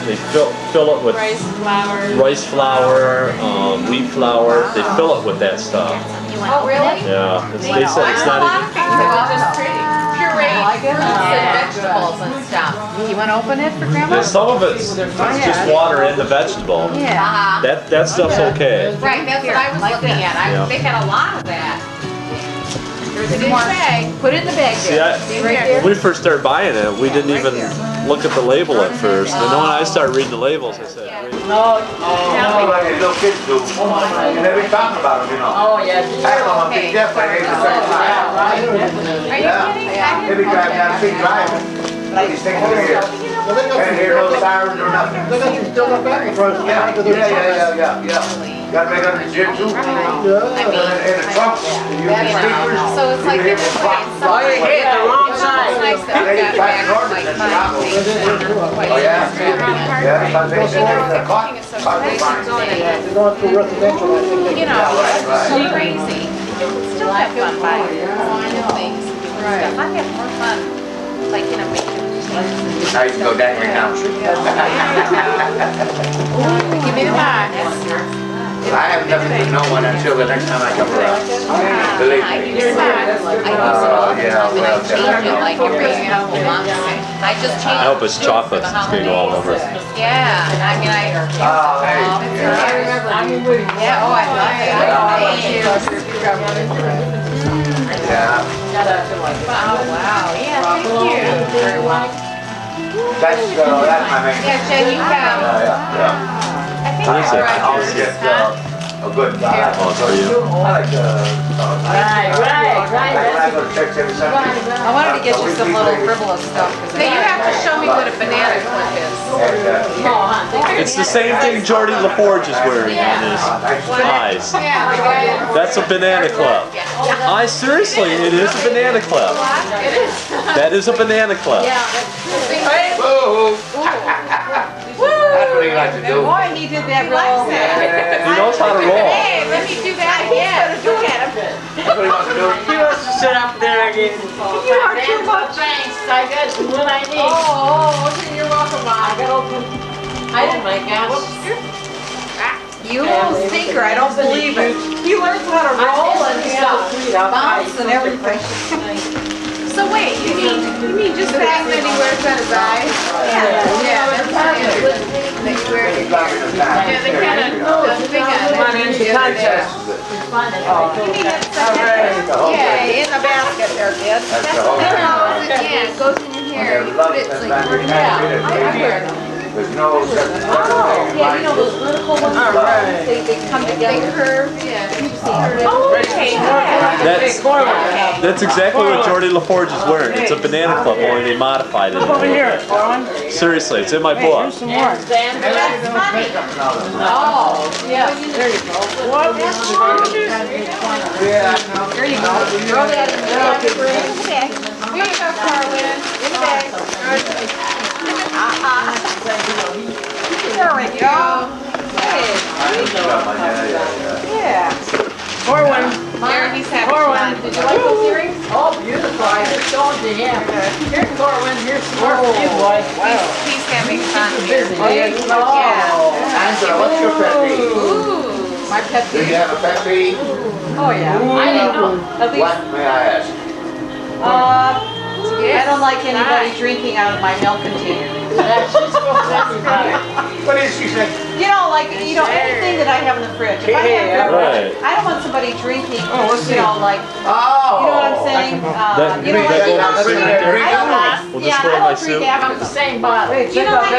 They fill it with rice flour, wheat flour. They fill it with that stuff. Oh, really? Yeah, they said it's not even. Pureed fruits and vegetables and stuff. You want to open it for Grandma? Yeah, some of it's just water in the vegetable. Yeah. That stuff's okay. Right, that's what I was looking at. Yeah. They had a lot of that. There's a good bag. Put it in the bag See, there. when we first started buying it, we didn't even look at the label at first. And then when I started reading the labels, I said, wait. Like little kids do. And they've been talking about them, you know. Oh, yeah. I don't know, I'm big deaf, I hate the same time. Are you kidding? They've been driving down the street driving. These things over here. And hear no sirens or nothing. They got you still got back for us. Yeah. Gotta make up the gym too. And the trunks, you use speakers. So it's like they're just putting something. Oh, you hit the wrong side. Nice that They we've just got pass an bags ordinance like in Chicago. five. Oh, yeah? Yeah, because they said they're caught by fines. They're going through residential, I think they You can. know, right. so crazy. Still have fun buying things and stuff. I have more fun, like, you know, making Now you can go down here now. Give me the box. I have nothing to no one until the next time I come around. Believe I me. use it. I use it all the yeah, time and I well, change it like every couple months. I just change I hope it's it chocolate. for the It's gonna go all over. Yeah, I mean, I remember. Yeah, oh, I love it. Yeah. Oh, wow, yeah, thank you. Very well. That's my main. Yeah, Jen, you have, Yeah. I think What is it? I always get a good buy. Oh, it's for you. I like Right. I go to church every Sunday. I wanted to get you some little frivolous stuff. Now you have to show me what a banana clip is. And, It's the same thing Jordy LaForge is wearing on his eyes. Yeah, That's a banana clip. I seriously, it is a banana clip. it is. That is a banana clip. whoa! That's what he likes to do. Boy, he did that real. He knows how to roll. Hey, let me do that again. Look at him. That's what he wants to do. He wants to sit up there again. You are too much. Thanks, I got what I need. Oh, okay, you're welcome, Mom. I got open. I didn't like that. You little stinker, I don't believe it. He learns how to roll and bounce and everything. So wait, you mean just that and then he wears that as eyes? Yeah, that's right. They wear it. Yeah, they kind of, the thing on it. It's a contest. You mean it's yeah, in the basket there, kid. That's the whole thing. Yeah, it goes in your hair. You put it like, yeah, I wear them. There's no such Oh, yeah, you know those vertical ones? Alright. They come together. They curve, yeah. Oh, okay. That's exactly what Jordy LaForge is wearing. It's a banana club, only they modified it. Over here, Lauren. Seriously, it's in my Hey, book. here's some more. That's funny. Oh, yeah. There you go. What? There you go. Throw that in the bag. Here you go, Carlin. In the bag. There we go. Hey. Yeah. Corwin. There, he's having Corwin. fun. Did you like those earrings? Oh, beautiful. I just showed to him. Here's Corwin. Here's some more for you, boy. He's having fun here. Yeah. Angela, what's your pet peeve? Ooh. My pet Do you peeve. have a pet peeve? Oh, yeah. I didn't know. At least, What, may I ask? I don't like anybody drinking out of my milk container. What is she saying? You know, like, anything that I have in the fridge. If I have, Right. I don't want somebody drinking, let's you know, like, Oh! you know what I'm saying? That- You know, that like, go in my suit right there? I don't like, Will this yeah, go in I my don't drink suit? after the same bottle. You know, like, You're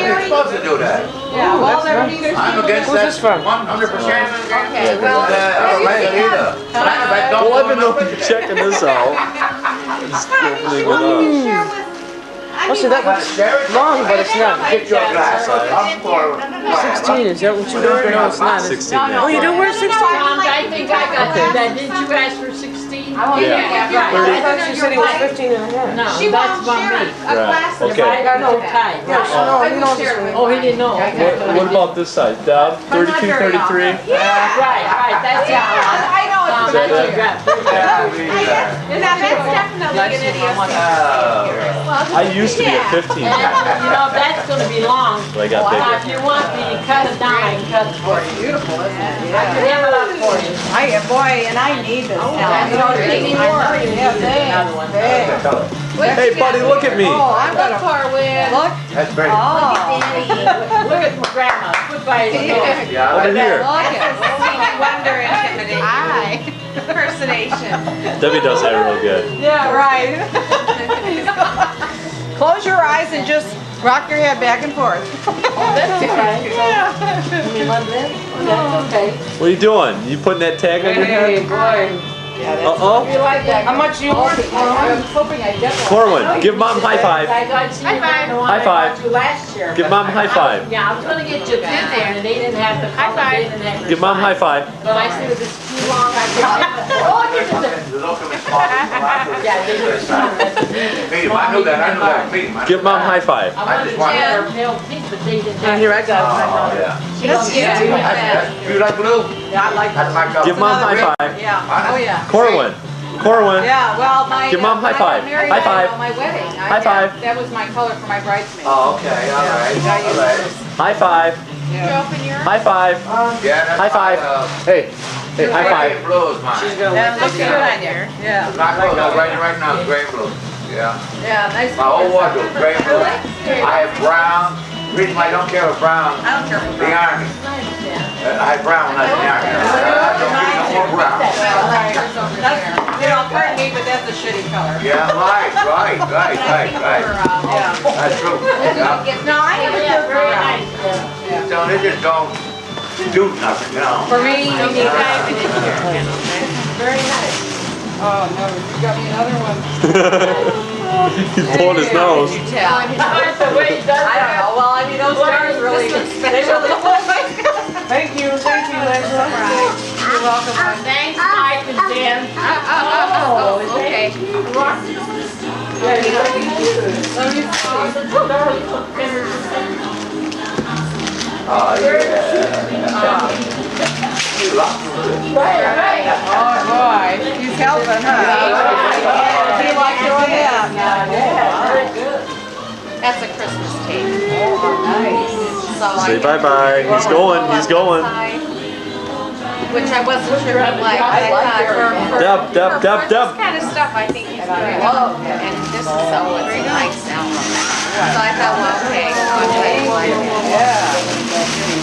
sharing. supposed to do that. Yeah, well, there neither. I'm against Who's that this from? 100%. Okay, well. Either. Well, I've been checking this out. Just opening it up. Oh, so that looks long, but it's not. Get your glass. I'm for 16, is that what you wear? No, it's not. 16. Oh, you don't wear 16? I think I got that. Didn't you ask for 16? Yeah. I thought you said it was 15 and a half. No, she won't share a glass of Okay. I got no tie. No, he knows this. Oh, he didn't know. What about this side? Deb, 32, 33? Right, that's it. I know Is it's that it? Now, that's definitely an idiosyncrasy. I used to be a 15. You know, that's gonna be long. But I got If bigger. you want me to cut it down, I can cut it for you. Beautiful, isn't it? I can have it up for you. Boy, and I need this now. You know, take me more. Yeah, Another one. Hey, buddy, look at me. Oh, I'm gonna Carwin. Look. That's very Oh. Look at my grandma. Goodbye. Yeah, Over here. Look at wonder intimidation. Aye. Impersonation. Debbie does that real good. Yeah, right. Close your eyes and just rock your head back and forth. That's all right. You mean like that? That's okay. What are you doing? You putting that tag on your Hey, head? boy. Uh-oh. You like that? How much you want? I was hoping I definitely. Corwin, give Mom a high five. I got you. High five. The one High I five. got you last year. Give Mom a high five. Yeah, I was gonna get you that one, and they didn't have to come. High They didn't have to Give Mom a high five. But I said if it's too long, I can. Oh, give it to. Look at me, small. Yeah, they were small. Medium, I knew that. Medium. Give Mom a high five. I wanted to get her pale pink, but they didn't have. Here, I got it. Oh, yeah. That's You like blue? Yeah, I like That's my color. Give Mom a high five. Yeah. Oh, yeah. Corwin. Corwin. Yeah, well, my. Give Mom a high when I five. got married, High five. On my wedding. High five. That was my color for my bridesmaid. Oh, okay, all right, all right. High five. Did you open yours? High five. Yeah, that's High five. Hey, Hey, high five. Blue is mine. That looks good on you. Yeah. Not blue, no, right now, it's gray and blue. Yeah. Yeah, nice. My whole wardrobe, gray and blue. I have brown. The reason why I don't care about brown, I don't care for the Army. I have brown when I was in the Army. I don't need no more brown. That's, you know, pardon me, but that's a shitty color. Yeah, right. Yeah. That's true. Yeah. No, I never care for brown. So they just don't do nothing, you know. For me, you need diamond in here. Very nice. Oh, no, you got me another one. He's blowing his nose. Yeah. I don't know. Well, I mean, those stars really, they really. Thank you, Angela. You're welcome. Thanks, Mike and Dan. Oh, okay. Oh, yeah. Oh, boy. He's helping, huh? He likes doing that. That's a Christmas tape. Oh, nice. So Say bye-bye. He's going. He's going. which I wasn't sure if like. I thought Deb. this kind of stuff, I think he's great. And this is so it's a nice album. So I thought, well, okay, I'll tell you what. Yeah.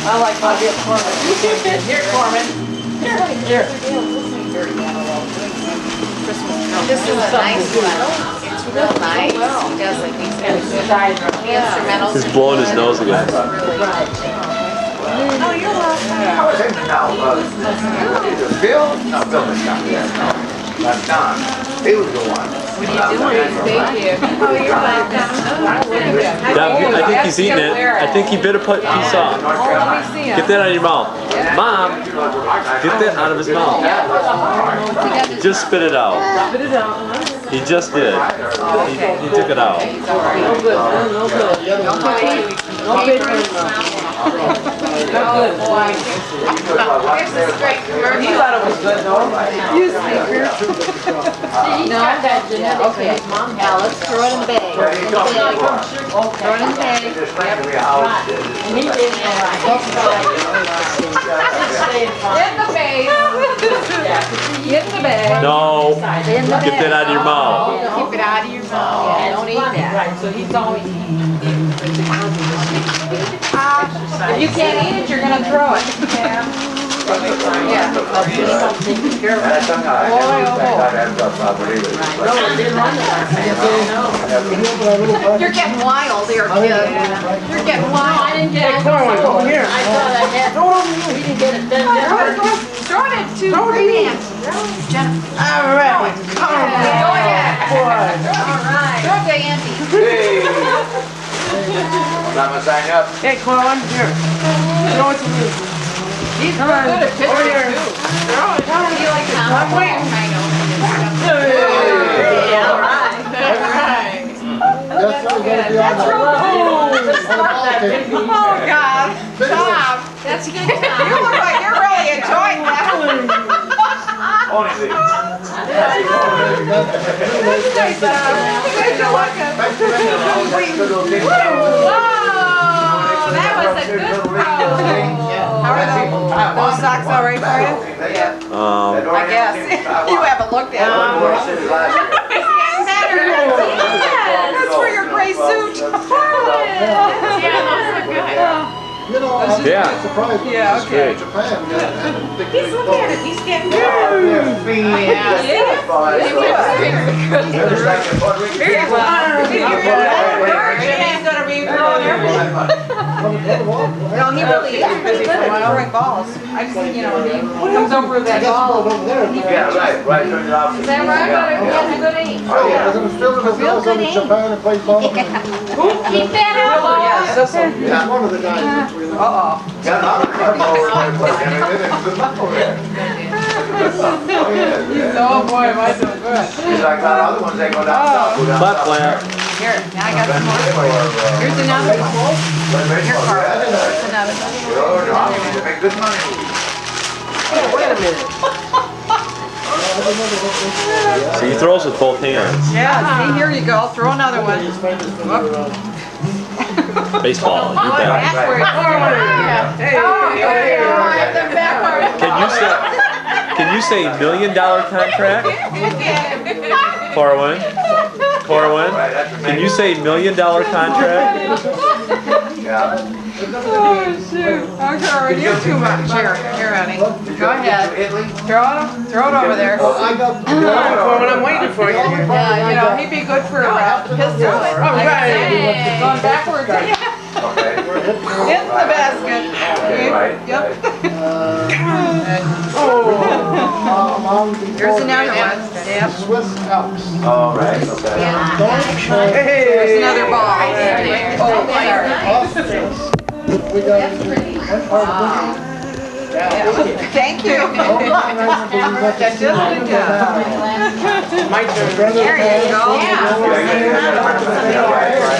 I like my dear Corman. Here, Corman. Here. This is a nice one. It's real nice. He does like these kind of good instrumentals. He's blowing his nose again. Oh, you're welcome. I was thinking now, Bill? No, Bill was not there. No, that's Don. He was the one. What are you doing? Thank you. Oh, you're welcome. Deb, I think he's eating it. I think he bit a piece off. Get that out of your mouth. Mom, get that out of his mouth. Just spit it out. Spit it out. He just did. He took it out. No good. No good. No big Oh boy. Here's the straight commercial. He thought it was good though. You speaker. No, that's genetic. Okay. Now let's throw it in the bag. Throw it in the bag. And he did In the face. Get in the bag. No. Get that out of your mouth. Keep it out of your mouth. Don't eat that. Right, so he's always if you can't eat it, you're going to throw it. Yeah. You're getting wild here, kid. You're getting wild. I didn't get it. Over here. I thought I had. We didn't get it done. Throw it at 2 hands. Jennifer. All right. Go ahead. All right. Throw it to Andy. Hey! I'm not gonna sign up. Hey, Corman, here. Throw it to me. He's good at pitching too. Throw it. You like I'm waiting. Yeah, all right. All right. That's real cool. Oh, God. Stop. That's good. You look like you're really enjoying that. Only these. Whoa, that was a good throw. How are those socks all right for you? Yeah. I guess. You haven't looked at them. That's for your gray suit. Yeah, those look good. You know, I'm surprised. Yeah, okay. Japan. He's looking at it. He's getting good. Very well. He's going to be throwing everything. No, he really is busy throwing balls. I've seen, you know, he comes over with that ball. Yeah, right in the office. Is that right? He has a good aim. Oh, yeah. Doesn't feel as Real good in aim. Japan and plays ball. Keep that elbow. He's one of the guys. Uh-oh. Oh boy, am I so good. He's like that other ones, they go down. Clap, clap. Here, now I got some more for you. Here's another one. Here, Carl. Here's another one. They make good money. Wait a minute. So he throws with both hands. Yeah, see, here you go. Throw another one. Baseball. Oh, backward. Hey. Oh, here you are. The backward. Can you say $1 million contract? Corwin? Can you say $1 million contract? Yeah. Oh, shoot. Okay, you're too much. Here, honey. Go ahead. Throw it over there. Corman, I'm waiting for you. Yeah, you know, he'd be good for pistol. All right. Going backwards. Okay. In the basket. Yep. Here's another one. Yep. Swiss Alps. All right, okay. Here's another ball. Oh, there. We got one part of Thank you. That did a good job. My turn. There you go.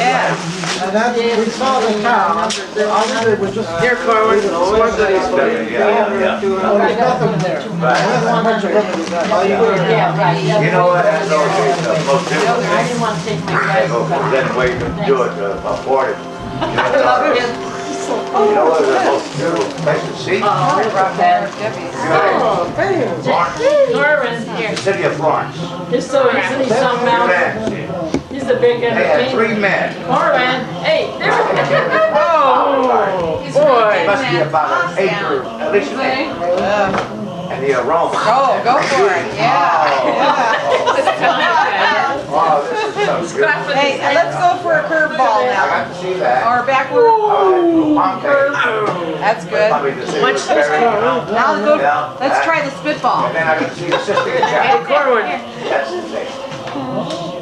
Yeah. And then we saw the cow. It was just Here, Corman. One that is there's nothing there. That's how much of it. You know what, that's always the most difficult I didn't thing. want to take my glasses off. Then wait to do it, afford it. You know, You know what the most beautiful place to see? Norman, The city of Florence. he's so easy, some mountain. He's a big They had entertainer. 3 men. Norman, hey, there. Oh, boy. It must be about an acre, at least an acre. And the aroma. Go for it, Oh, this is so good. Hey, let's go for a curveball I now. got to see that. Or backward. Pompeii. That's good. Probably the city of Paris. Now go, Yeah, let's that. try the spitball. And then I got to see the Sistine Chapel. That's the thing.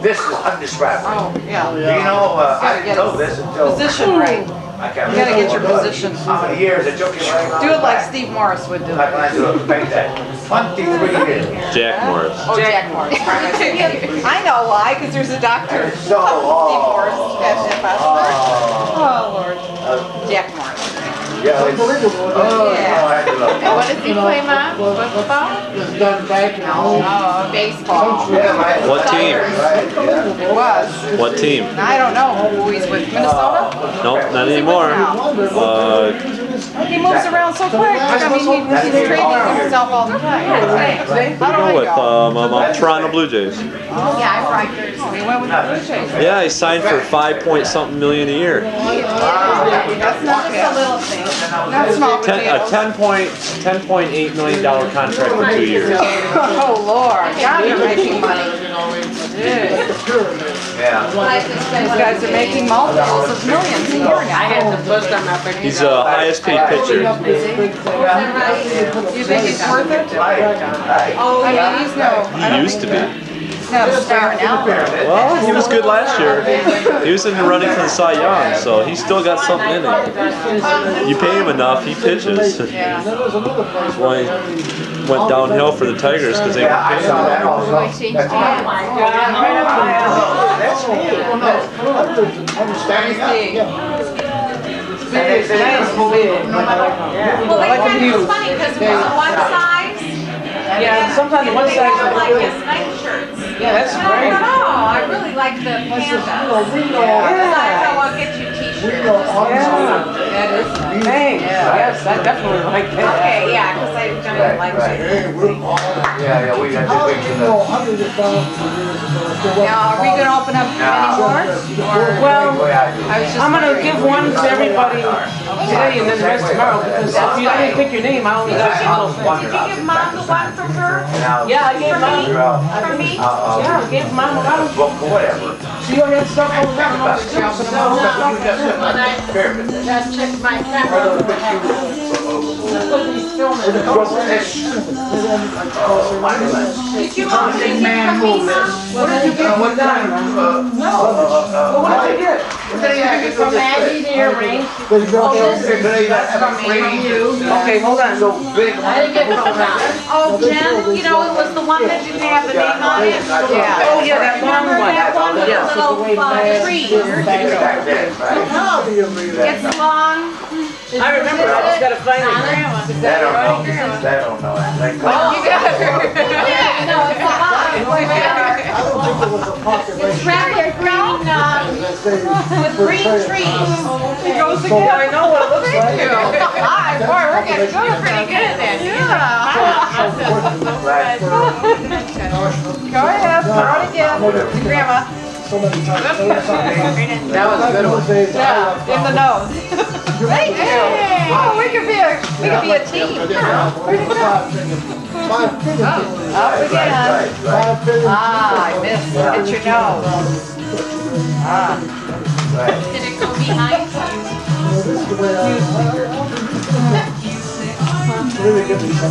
This is undescribable. Oh, yeah. Do you know, I Gotta didn't get know this until... Position right. I can't You gotta get your remember position. how many years it took you to Do it like Steve Morris would do. Like when I do a paint that. 23 years. Jack Morris. Oh, Jack Morris. I know why, because there's a doctor. So, Steve Morris at Hospital. Oh, Lord. Jack Morris. Yeah, it's... Oh, Yeah. I love it. What does he play, Mom? Football? Oh, baseball. Yeah, my... What team? Right, yeah. It was. What team? I don't know who he's with. Minnesota? Nope, not anymore. He moves around so quick. I mean, he's training himself all the time. How do I With go? Toronto Blue Jays. Oh, yeah, I right. He went with the Blue Jays. Yeah, he signed for 5-point-something million a year. That's not just a little thing. That's small $10.8 million contract for 2 years. Oh, Lord. God, you're making money. Yeah. These guys are making multiples of millions a year now. I had to push them up. He's the highest paid pitcher. You think he's worth it? Oh, yeah, he's no. He used to be. He's not a star now. Well, he was good last year. He was in the running for the Cy Young, so he's still got something in him. You pay him enough, he pitches. Yeah. That's why he went downhill for the Tigers, because they Yeah, weren't I paying saw that him. also. That's Well, they kind of, it's funny because it was one size. Yeah, sometimes one They size were is like good. his night shirts. Yeah, that's No, great. no, no, I really like the pandas. Yeah. I'll get you t-shirts. That is nice. Thanks. Yes, I definitely like that. Okay, yeah, because I don't like it. Yeah, we got this week in the... Now, are we going to open up any more? Well, I was just I'm gonna wondering. give one to everybody today and then the rest tomorrow, because if you, I didn't pick your name, I only got a little thing. Did you give Mom the one from her? Yeah, I gave Mom. For me? Yeah, I gave Mom a lot of. Book or whatever. She already had stuff over there. I don't know if it's Just check my camera. He's filming. Did you want anything from me, Mom? What did you get? What time? Well, what did you get? From Maggie the earring. Okay, hold on. So big. I didn't get from Maggie. Oh, Jen, you know, it was the one that didn't have the name on it. Yeah. Oh, yeah, that long Remember one. that one with Yeah. the little tree? It's long. I remember, I just gotta find it. They don't know. They don't know. They You got it. Yeah, no, it's a lot. It's rather green, with green trees. It goes again. I know what it looks like. Hi, boy, we're getting good. Pretty good then. Go ahead, throw it again. Grandma. That was a good one. Yeah, in the nose. Thank you. Oh, we could be a team. Where'd it go? Up again. Ah, I missed. Hit your nose. Ah. Did it go behind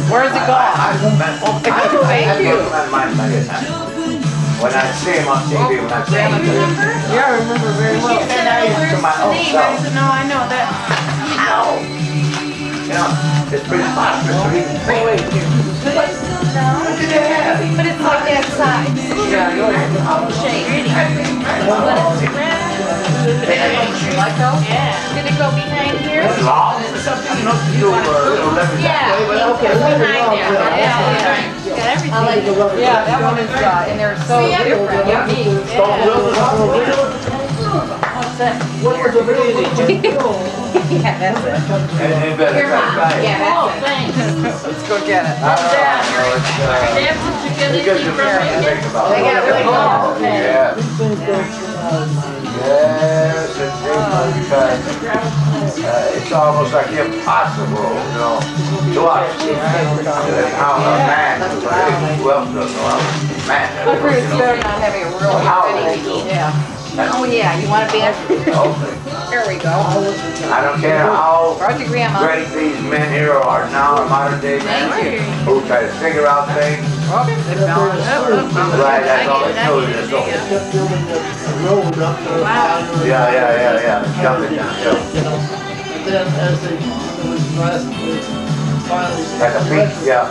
Where's it gone? Thank you. When I see him on TV, when I see him, Yeah, I remember very well. to my own self. No, I know that. Ow! You know, it's pretty monstrous to even think. What did they have? But it's like that size. Yeah, go ahead. Shape. But it's red. Like those? Yeah. Did it go behind here? It's long or something, you know, to do leverage that way, but okay. Behind there. Yeah. Got everything. Yeah, that one is, and they're so different, unique. Don't will What was the real? Yeah, that's it. And better Here, Mom. back. Yeah, Oh, that's thanks. it. Let's go get it. Dad, did you get anything from it? They got really Oh, good. okay. Yeah. Yes, because it's almost like impossible, you know, to us. How a man, who else doesn't know how a man I agree with you on not having a real infinity. Yeah. Oh, yeah, you want a band? There we go. I don't care how Brought your grandma. great these men here are now, modern day men, who try to figure out things. Right, that's all they know is this. Yeah. Jumping downhill. And then as they, it was last, finally. Like a beach, yeah.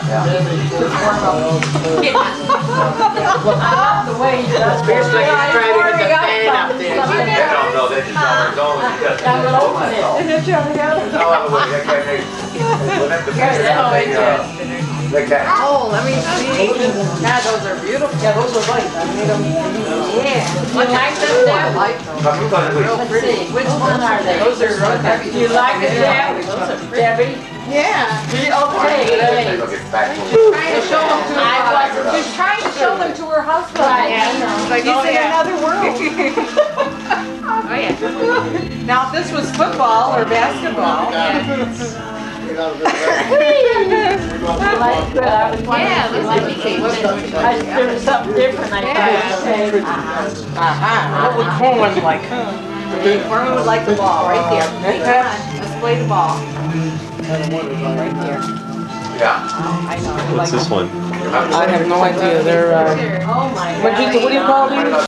The way you does. Especially if you're trying to get the fan up there. They don't know, they just know it's only because I will open it. there's no other way, they can't, when they figure out, they can't. Oh, let me see. God, those are beautiful. Yeah, those are white. I made them. Yeah. You like them, Deb? Real pretty. Which one are they? Those are real pretty. Do you like it, Deb? Debbie? Yeah. Okay, They great. look at back. Trying to show them to her I husband. wasn't. She's trying to show them to her husband. Right. He's in another world. Oh, yeah. Now, if this was football or basketball. Yeah, let's let me see. There was something different I thought. Okay. What would Coleman like? Coleman would like the ball, right there. Come on, let's play the ball. Right there. Yeah. I know. What's this one? I have no idea. They're, Oh my what do you call these?